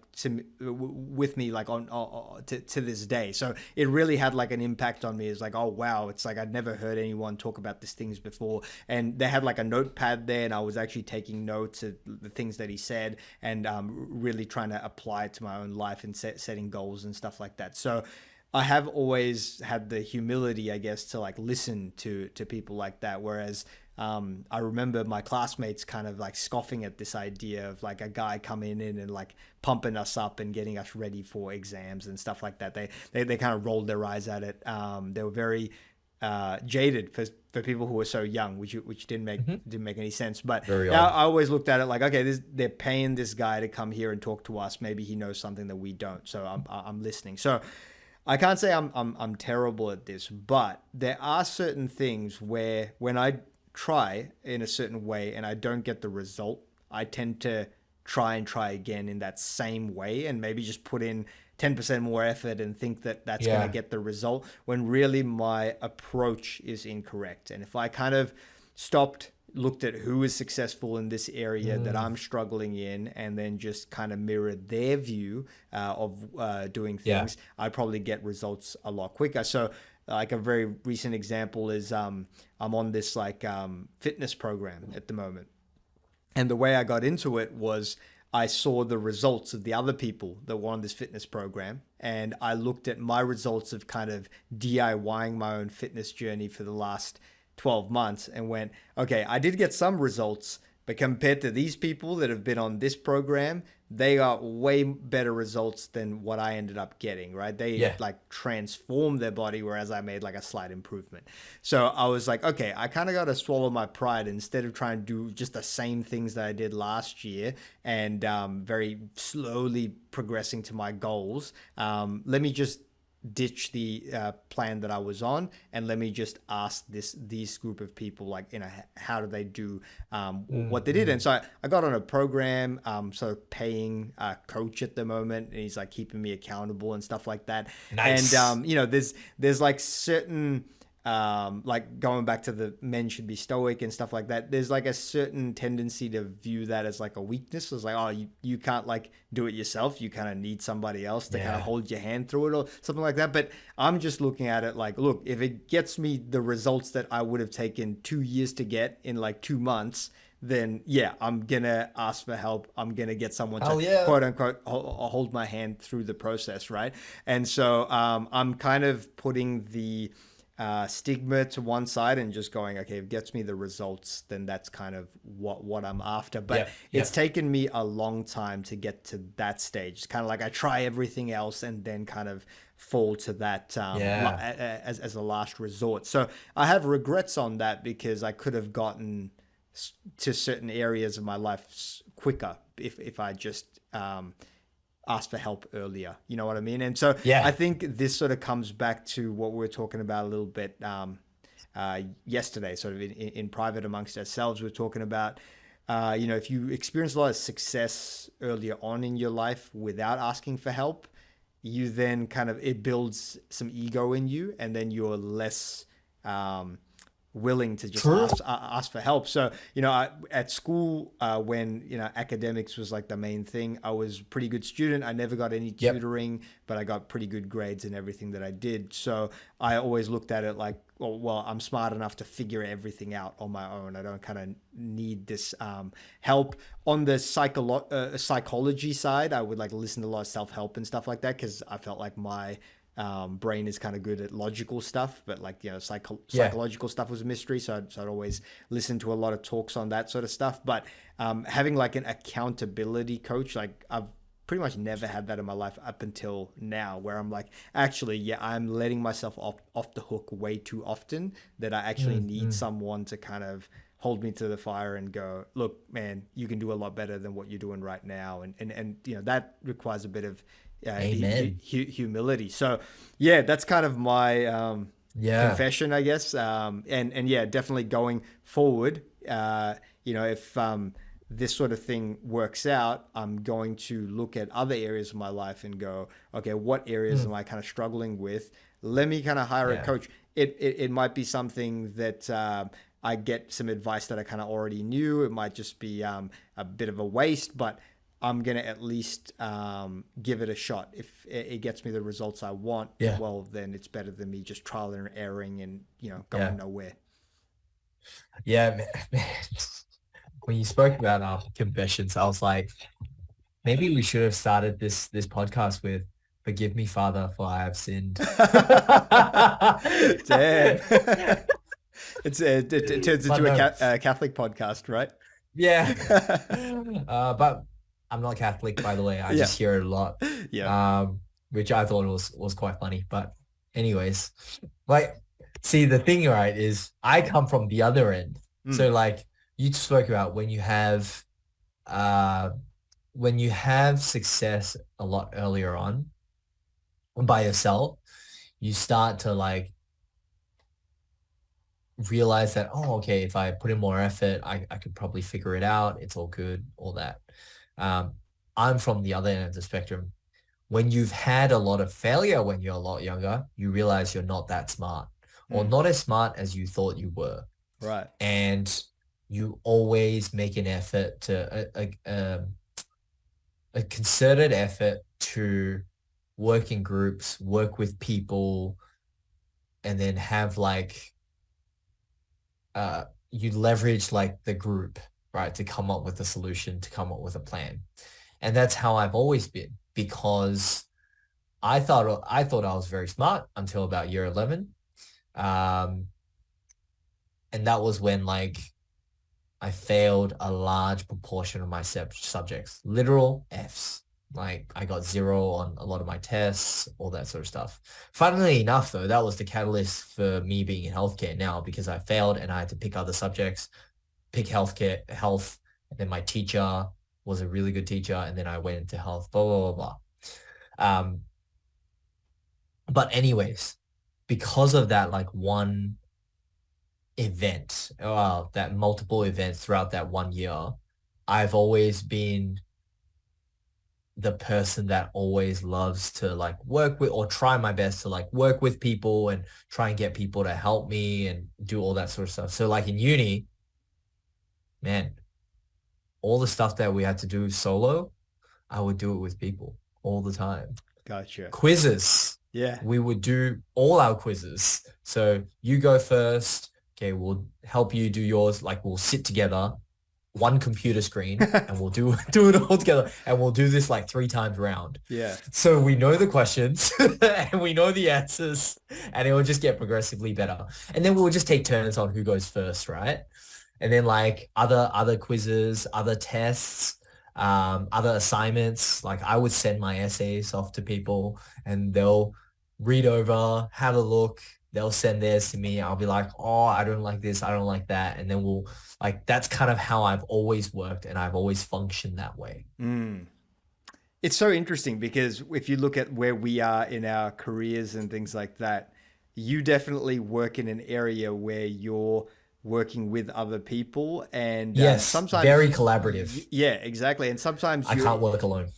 with me like to this day. So it really had like an impact on me. It's like, oh wow, it's like I'd never heard anyone talk about these things before, and they had like a notepad there, and I was actually taking notes of the things that he said, and really trying to apply it to my own life and setting goals and stuff like that. So I have always had the humility, I guess, to like listen to people like that. Whereas I remember my classmates kind of like scoffing at this idea of like a guy coming in and like pumping us up and getting us ready for exams and stuff like that. They kind of rolled their eyes at it. They were very jaded for people who were so young, which Hmm. didn't make any sense. But Very yeah, odd. I always looked at it like, okay, they're paying this guy to come here and talk to us. Maybe he knows something that we don't, so I'm listening. So I can't say I'm terrible at this, but there are certain things where when I try in a certain way and I don't get the result, I tend to try again in that same way and maybe just put in 10% more effort and think that that's going to Yeah. get the result when really my approach is incorrect. And if I kind of stopped, looked at who is successful in this area that Mm. I'm struggling in, and then just kind of mirrored their view of doing Yeah. things, I probably get results a lot quicker. So, like a very recent example is I'm on this like fitness program at the moment, and the way I got into it was I saw the results of the other people that were on this fitness program. And I looked at my results of kind of DIYing my own fitness journey for the last 12 months and went, okay, I did get some results, but compared to these people that have been on this program, they got way better results than what I ended up getting, right? They Yeah. like transformed their body, whereas I made like a slight improvement. So I was like, okay, I kind of got to swallow my pride instead of trying to do just the same things that I did last year and very slowly progressing to my goals. Let me just ditch the plan that I was on, and let me just ask these group of people like how do they do what they did. And Mm. so I got on a program, so paying a coach at the moment, and he's like keeping me accountable and stuff like that. And Nice. there's like certain like going back to the men should be stoic and stuff like that, there's like a certain tendency to view that as like a weakness. It's like, oh, you can't like do it yourself, you kind of need somebody else to kind of Yeah. hold your hand through it or something like that. But I'm just looking at it like, look, if it gets me the results that I would have taken 2 years to get in like 2 months, then yeah, I'm gonna ask for help. I'm gonna get someone to Hell yeah. quote unquote hold my hand through the process, right? And so I'm kind of putting the stigma to one side and just going, okay, if it gets me the results, then that's kind of what I'm after. But Yep. it's Yep. taken me a long time to get to that stage. It's kind of like I try everything else and then kind of fall to that Yeah. as a last resort. So I have regrets on that because I could have gotten to certain areas of my life quicker if I just ask for help earlier. You know what I mean? And so I Yeah. think this sort of comes back to what we were talking about a little bit yesterday, sort of in private amongst ourselves. We're talking about, if you experience a lot of success earlier on in your life without asking for help, you then kind of, it builds some ego in you, and then you're less, um, willing to just True. ask for help. So at school, when academics was like the main thing, I was a pretty good student. I never got any Yep. tutoring, but I got pretty good grades in everything that I did. So I always looked at it like, well, I'm smart enough to figure everything out on my own. I don't kind of need this help. On the psychology side, I would like listen to a lot of self help and stuff like that because I felt like my brain is kind of good at logical stuff, but like Yeah. psychological stuff was a mystery. So I'd always listen to a lot of talks on that sort of stuff. But having like an accountability coach, like I've pretty much never had that in my life up until now, where I'm like, actually, yeah, I'm letting myself off the hook way too often that I actually Mm, need mm. someone to kind of hold me to the fire and go, look, man, you can do a lot better than what you're doing right now, and that requires a bit of Amen. humility. So yeah, that's kind of my Yeah. confession, I guess. And yeah, definitely going forward, if this sort of thing works out, I'm going to look at other areas of my life and go, okay, what areas Mm. am I kind of struggling with? Let me kind of hire a Yeah. coach. It might be something that I get some advice that I kind of already knew. It might just be a bit of a waste, but I'm going to at least give it a shot. If it gets me the results I want, Yeah. well, then it's better than me just trial and erroring and, going Yeah. nowhere. Yeah, man. When you spoke about our confessions, I was like, maybe we should have started this podcast with "Forgive me, Father, for I have sinned." Damn. It turns But into a no, Catholic podcast, right? yeah. But I'm not Catholic, by the way. I Yeah. just hear it a lot, Yeah. um, which I thought was quite funny. But anyways, like, see, the thing, right, is I come from the other end. So Mm, like you spoke about uh, when you have success a lot earlier on by yourself, you start to like realize that, oh, okay, if I put in more effort, I could probably figure it out. It's all good, all that. Um, I'm from the other end of the spectrum. When you've had a lot of failure when you're a lot younger, you realize you're not that smart or mm, not as smart as you thought you were. right. And you always make an effort to a concerted effort to work in groups, work with people, and then have like you leverage like the group, right, to come up with a solution, to come up with a plan. And that's how I've always been because I thought I was very smart until about year 11. Um, and that was when like I failed a large proportion of my subjects, literal Fs. Like I got zero on a lot of my tests, all that sort of stuff. Funnily enough, though, that was the catalyst for me being in healthcare now because I failed and I had to pick other subjects, pick health, and then my teacher was a really good teacher, and then I went into health, blah, blah, blah, blah. But anyways, because of that, like one event, that multiple events throughout that 1 year, I've always been the person that always loves to like work with or try my best to like work with people and try and get people to help me and do all that sort of stuff. So like in uni, man, all the stuff that we had to do solo, I would do it with people all the time. Gotcha. Quizzes. Yeah. We would do all our quizzes. So you go first. Okay, we'll help you do yours. Like we'll sit together, one computer screen, and we'll do it all together. And we'll do this like 3 times round. Yeah. So we know the questions and we know the answers, and it will just get progressively better. And then we'll just take turns on who goes first, right? And then like other quizzes, other tests, other assignments. Like I would send my essays off to people and they'll read over, have a look. They'll send theirs to me. I'll be like, oh, I don't like this. I don't like that. And then we'll like, that's kind of how I've always worked and I've always functioned that way. Mm. It's so interesting because if you look at where we are in our careers and things like that, you definitely work in an area where you're working with other people, and Yes, sometimes, very collaborative. yeah, exactly, and sometimes I can't work alone.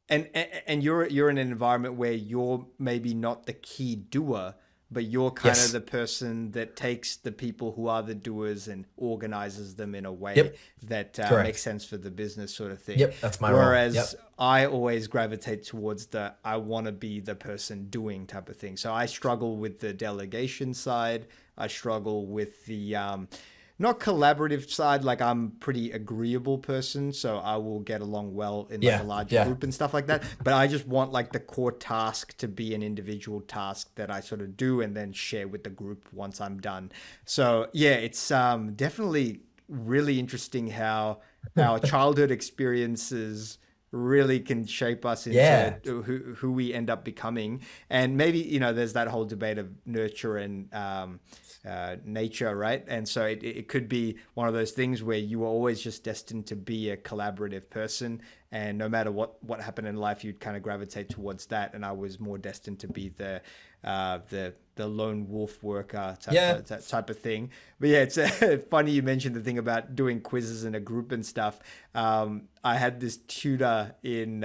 and you're in an environment where you're maybe not the key doer, but you're kind of Yes. the person that takes the people who are the doers and organizes them in a way Yep. that makes Correct. sense for the business sort of thing. Yep. That's my role. Whereas Yep. I always gravitate towards the I want to be the person doing type of thing. So I struggle with the delegation side. I struggle with the not collaborative side. Like I'm pretty agreeable person, so I will get along well in like a Yeah. large Yeah. group and stuff like that. But I just want like the core task to be an individual task that I sort of do and then share with the group once I'm done. So yeah, it's definitely really interesting how our childhood experiences really can shape us into Yeah. who we end up becoming. And maybe, you know, there's that whole debate of nurture and nature, right? And so it could be one of those things where you were always just destined to be a collaborative person. And no matter what happened in life, you'd kind of gravitate towards that. And I was more destined to be the lone wolf worker Yeah. type of thing. But yeah, it's funny you mentioned the thing about doing quizzes in a group and stuff. I had this tutor in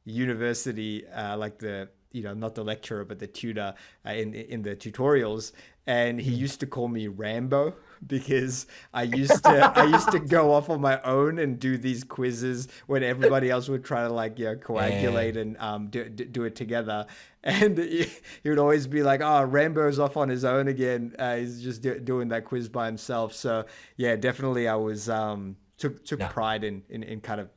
university, like the not the lecturer but the tutor in the tutorials, and he Mm. used to call me Rambo because I used to go off on my own and do these quizzes when everybody else would try to like coagulate And and do it together. And he would always be like, "Oh, Rambo's off on his own again. He's just doing that quiz by himself." So yeah, definitely, I was took no, pride in kind of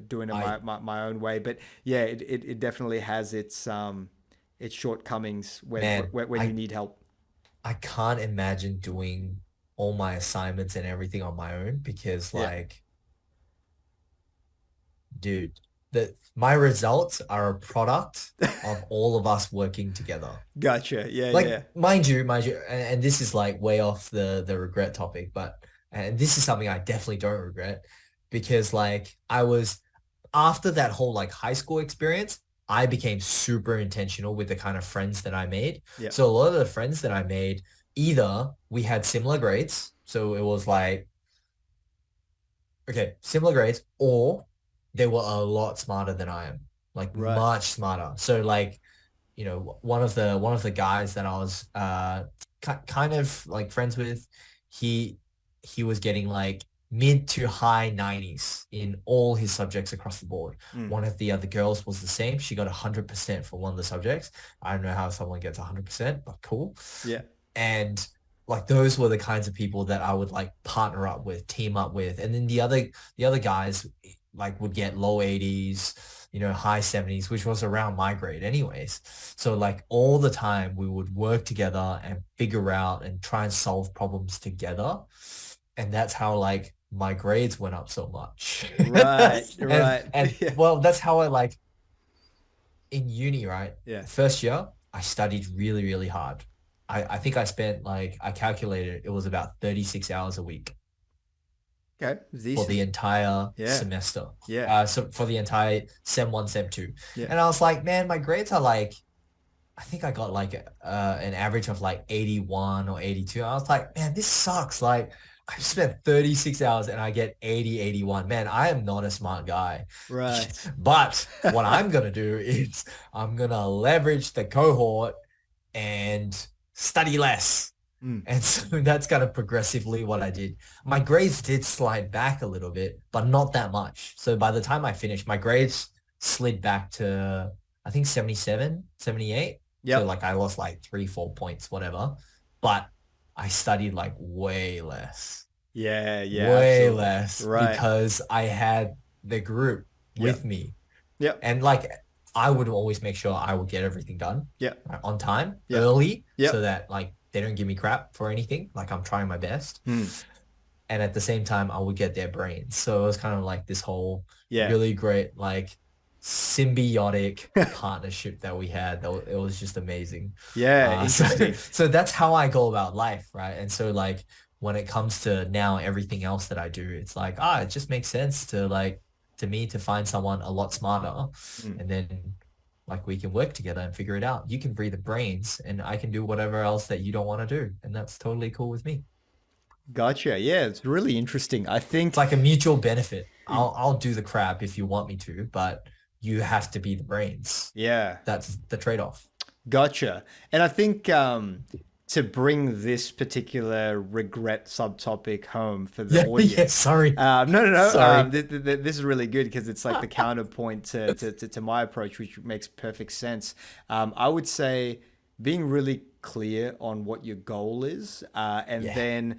doing it I my own way. But yeah, it definitely has its shortcomings man, when you need help. I can't imagine doing all my assignments and everything on my own because Yeah, like, dude, my results are a product of all of us working together. gotcha. Yeah, Like, yeah, mind you, and this is like way off the regret topic, but and this is something I definitely don't regret because like I was after that whole like high school experience, I became super intentional with the kind of friends that I made. yeah. So a lot of the friends that I made, either we had similar grades, so it was like, okay, similar grades, or they were a lot smarter than I am, like Right. much smarter. So like, one of the guys that I was kind of like friends with, he he was getting like mid to high 90s in all his subjects across the board. Mm. One of the other girls was the same. She got 100% for one of the subjects. I don't know how someone gets 100%, but cool. Yeah. And like those were the kinds of people that I would like partner up with, team up with. And then the other guys like would get low 80s, high 70s, which was around my grade anyways. So like all the time we would work together and figure out and try and solve problems together. And that's how like my grades went up so much. Right. And Right. and Yeah. well, that's how I like in uni, right? Yeah. First year, I studied really, really hard. I think I spent like, I calculated it was about 36 hours a week Okay. It's for the decent. entire Yeah. semester. Yeah. So for the entire sem one, sem two. Yeah. And I was like, man, my grades are like, I think I got like an average of like 81 or 82. I was like, man, this sucks. Like I spent 36 hours and I get 80, 81. Man, I am not a smart guy. Right. But what I'm going to do is I'm going to leverage the cohort and study less. Mm. And so that's kind of progressively what I did. My grades did slide back a little bit, but not that much. So by the time I finished, my grades slid back to, I think 77, 78. So Yep. like I lost like 3, 4 points, whatever. But I studied like Yeah. Yeah. way Absolutely. less Right. because I had the group with Yep. me. Yep. And like I would always make sure I would get everything done Yep. right, on time, Yep. early, so Yep. that like they don't give me crap for anything. Like I'm trying my best. Hmm. And at the same time, I would get their brains. So it was kind of like this whole Yeah. really great, like symbiotic partnership that we had. It was just amazing. Yeah. So, Interesting. so that's how I go about life, right? And so like when it comes to now everything else that I do, it's like, it just makes sense to like, to me to find someone a lot smarter Mm. and then like we can work together and figure it out. You can breathe the brains and I can do whatever else that you don't want to do. And that's totally cool with me. Gotcha. Yeah. It's really interesting. I It's think. like a mutual benefit. I'll do the crap if you want me to, but you have to be the brains. Yeah. That's the trade-off. Gotcha. And I think to bring this particular regret subtopic home for the Yeah, yeah, audience, sorry. no, no, no. Sorry. This is really good because it's like the counterpoint to my approach, which makes perfect sense. I would say being really clear on what your goal is, and Yeah. then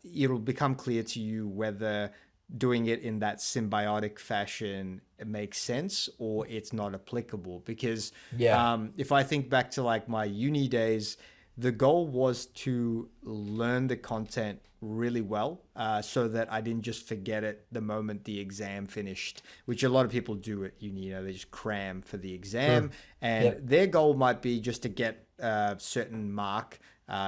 it'll become clear to you whether doing it in that symbiotic fashion makes sense or it's not applicable. Because Yeah. if I think back to like my uni days, the goal was to learn the content really well, so that I didn't just forget it the moment the exam finished, which a lot of people do at uni. You know, they just cram for the exam, True. and Yep. their goal might be just to get a certain mark,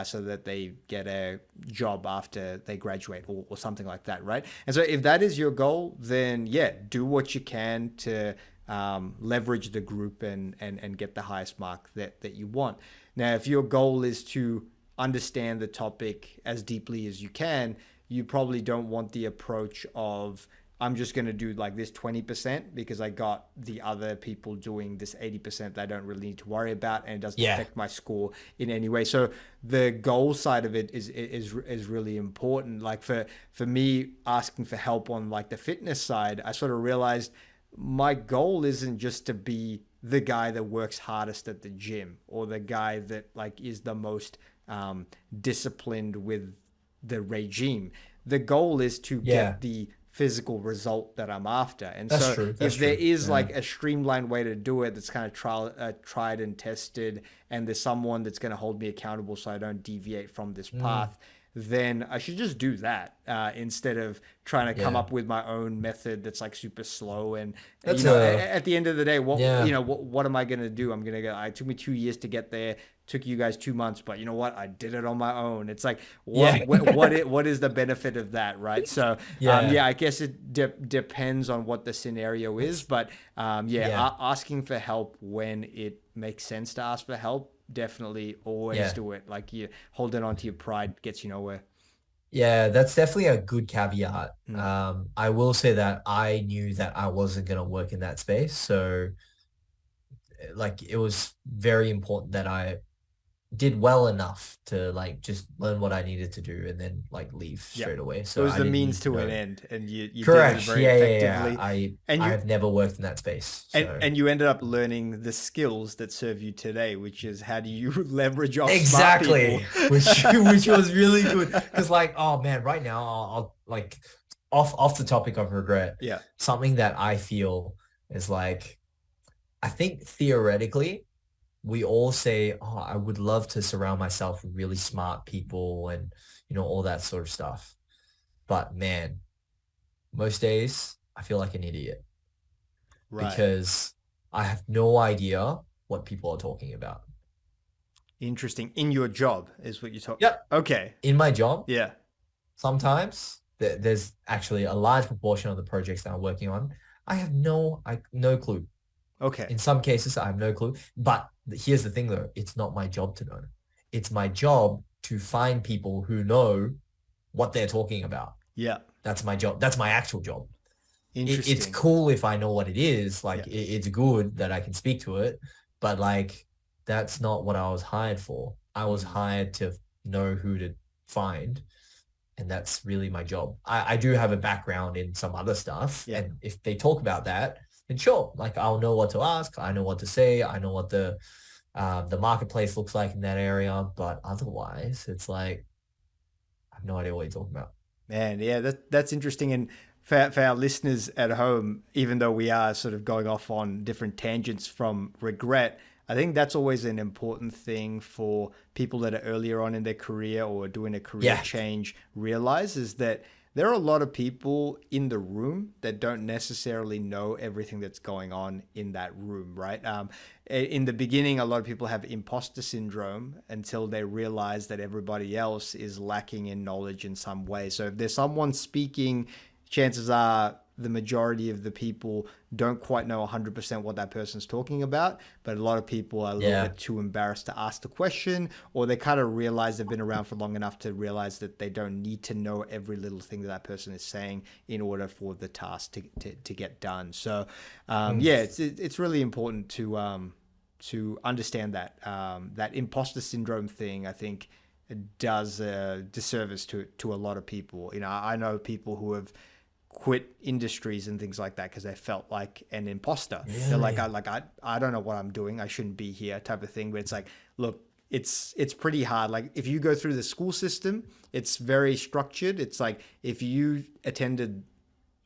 so that they get a job after they graduate, or something like that, right? And so if that is your goal, then yeah, do what you can to leverage the group and get the highest mark that you want. Now, if your goal is to understand the topic as deeply as you can, you probably don't want the approach of I'm just going to do like this 20% because I got the other people doing this 80% that I don't really need to worry about, and it doesn't Yeah. affect my score in any way. So the goal side of it is really important. Like for me, asking for help on like the fitness side, I sort of realized my goal isn't just to be the guy that works hardest at the gym or the guy that like is the most disciplined with the regime. The goal is to Yeah. get the physical result that I'm after. And That's so true. That's if there true. is Yeah. like a streamlined way to do it that's kind of tried and tested, and there's someone that's going to hold me accountable so I don't deviate from this Mm, path, then I should just do that, instead of trying to come yeah. up with my own method that's like super slow. And That's a at the end of the day, yeah. what am I gonna do? I'm gonna go. It took me 2 years to get there. Took you guys 2 months, but you know what? I did it on my own. It's like Yeah. what is the benefit of that, right? So Yeah. yeah, I guess it depends on what the scenario is, That's but yeah, yeah. asking for help when it makes sense to ask for help, definitely always Yeah. do it. Like you holding on to your pride gets you nowhere. Yeah, that's definitely a good caveat. Mm. I will say that I knew that I wasn't gonna work in that space. So like it was very important that I did well enough to like just learn what I needed to do and then like leave Yeah. straight away. It So was I the didn't means need to to an know. end, and you did it Correct. very Yeah, yeah, yeah. effectively. And I you have never worked in that space. So and you ended up learning the skills that serve you today, which is how do you leverage off smart exactly, people. which was really good because like oh man, right now I'll like off the topic of regret, Yeah. something that I feel is like I think theoretically we all say, oh, I would love to surround myself with really smart people and all that sort of stuff. But man, most days I feel like an idiot Right. because I have no idea what people are talking about. Interesting. In your job is what you talk. Yep. Okay. In my job, Yeah. sometimes there's actually a large proportion of the projects that I'm working on. I no clue. Okay. In some cases, I have no clue. But here's the thing though, it's not my job to know. It's my job to find people who know what they're talking about. Yeah. That's my job. That's my actual job. It's Interesting. cool if I know what it is. Yeah. Like it's good that I can speak to it, but like that's not what I was hired for. I was Mm. hired to know who to find, and that's really my job. I do have a background in some other stuff, Yeah. and if they talk about that, then sure, like I'll know what to ask. I know what to say. I know what the marketplace looks like in that area. But otherwise, it's like I have no idea what you're talking about. Man, yeah, that's interesting. And for our listeners at home, even though we are sort of going off on different tangents from regret, I think that's always an important thing for people that are earlier on in their career or doing a career Yeah. change realize is that there are a lot of people in the room that don't necessarily know everything that's going on in that room, right? In the beginning, a lot of people have imposter syndrome until they realize that everybody else is lacking in knowledge in some way. So if there's someone speaking, chances are the majority of the people don't quite know 100% what that person's talking about, but a lot of people are a little Yeah. bit too embarrassed to ask the question, or they kind of realize they've been around for long enough to realize that they don't need to know every little thing that that person is saying in order for the task to get done. So Mm. yeah, it's really important understand that that imposter syndrome thing. I think does a disservice to a lot of people. You know, I know people who have quit industries and things like that because they felt like an imposter. They're like, Really? I don't know what I'm doing. I shouldn't be here, type of thing. But it's like, look, it's pretty hard. Like if you go through the school system, it's very structured. It's like if you attended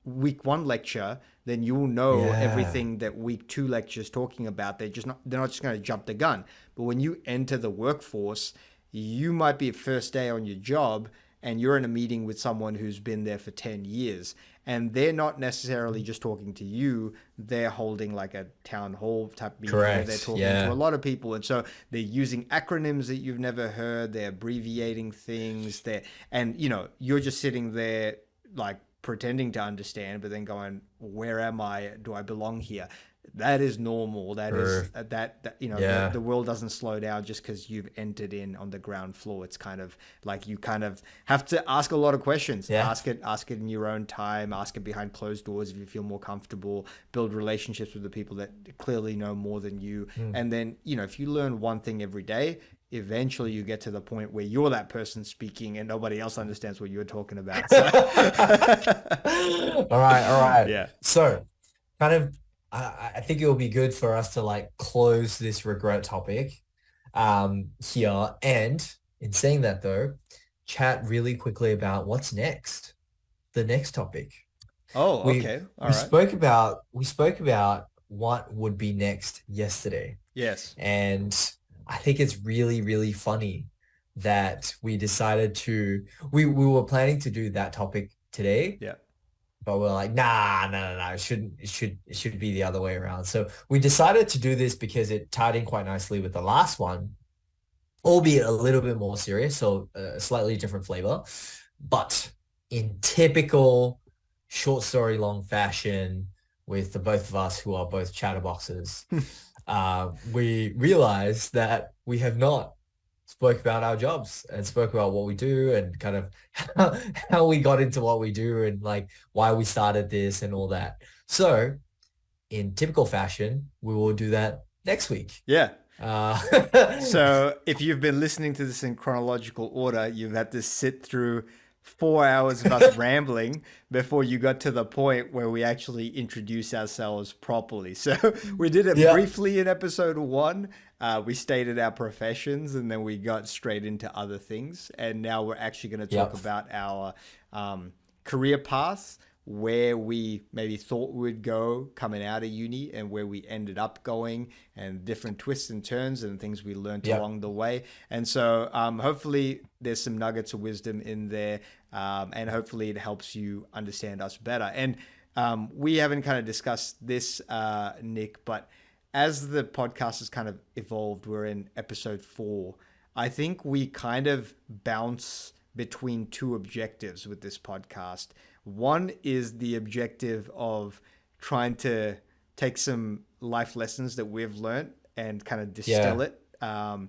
week one lecture, then you'll know Yeah. everything that week two lectures talking about. They're not just going to jump the gun. But when you enter the workforce, you might be at first day on your job and you're in a meeting with someone who's been there for 10 years, and they're not necessarily just talking to you, they're holding like a town hall type meeting where they're Correct. talking to a Yeah. lot of people, and so they're using acronyms that you've never heard, they're abbreviating things, they're and you know, you're just sitting there like pretending to understand, but then going, "Where am I? Do I belong here?" That is normal. That is True. that you know, the Yeah. world doesn't slow down just because you've entered in on the ground floor. It's kind of like you kind of have to ask a lot of questions. Yeah. Ask it in your own time. Ask it behind closed doors if you feel more comfortable. Build relationships with the people that clearly know more than you. Mm. And then you know, if you learn one thing every day, eventually you get to the point where you're that person speaking and nobody else understands what you're talking about. So, All right. All right. yeah. So, kind of, I think it will be good for us to like close this regret topic here. And in saying that though, chat really quickly about what's next, the next topic. Oh, We okay. All we right. spoke about we spoke about what would be next yesterday. Yes. And I think it's really, really funny that we decided to we were planning to do that topic today, Yeah. but we're like, nah, no, no, no, it should be the other way around. So we decided to do this because it tied in quite nicely with the last one, albeit a little bit more serious, so a slightly different flavor. But in typical short story long fashion, with the both of us who are both chatterboxes, we realized that we have not spoke about our jobs and spoke about what we do and kind of how we got into what we do and like why we started this and all that. So in typical fashion, we will do that next week. Yeah. Uh, So if you've been listening to this in chronological order, you've had to sit through 4 hours of us rambling before you got to the point where we actually introduce ourselves properly. So we did it yeah, briefly in episode one. We stated our professions and then we got straight into other things. And now we're actually going to talk yep, about our career paths, where we maybe thought we'd go coming out of uni and where we ended up going, and different twists and turns and things we learned yep, along the way. And so hopefully there's some nuggets of wisdom in there, and hopefully it helps you understand us better. And we haven't kind of discussed this, Nick, but as the podcast has kind of evolved, we're in episode 4. I think we kind of bounce between two objectives with this podcast. One is the objective of trying to take some life lessons that we've learned and kind of distill yeah, it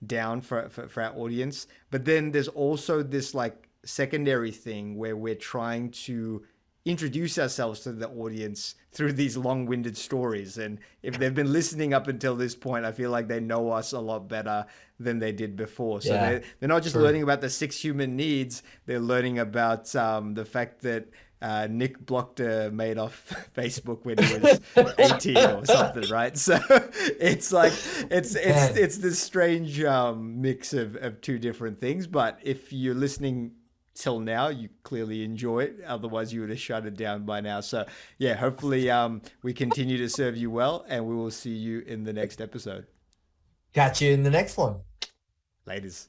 down for our audience. But then there's also this like secondary thing where we're trying to introduce ourselves to the audience through these long-winded stories. And if they've been listening up until this point, I feel like they know us a lot better than they did before. So yeah, they're not just true. learning about the 6 human needs, they're learning about the fact that Nick blocked a mate off Facebook when he was 18 or something, right? So it's like Man, it's this strange mix of two different things. But if you're listening till now, you clearly enjoy it. Otherwise, you would have shut it down by now. So yeah, hopefully we continue to serve you well, and we will see you in the next episode. catch you in the next one. Laters.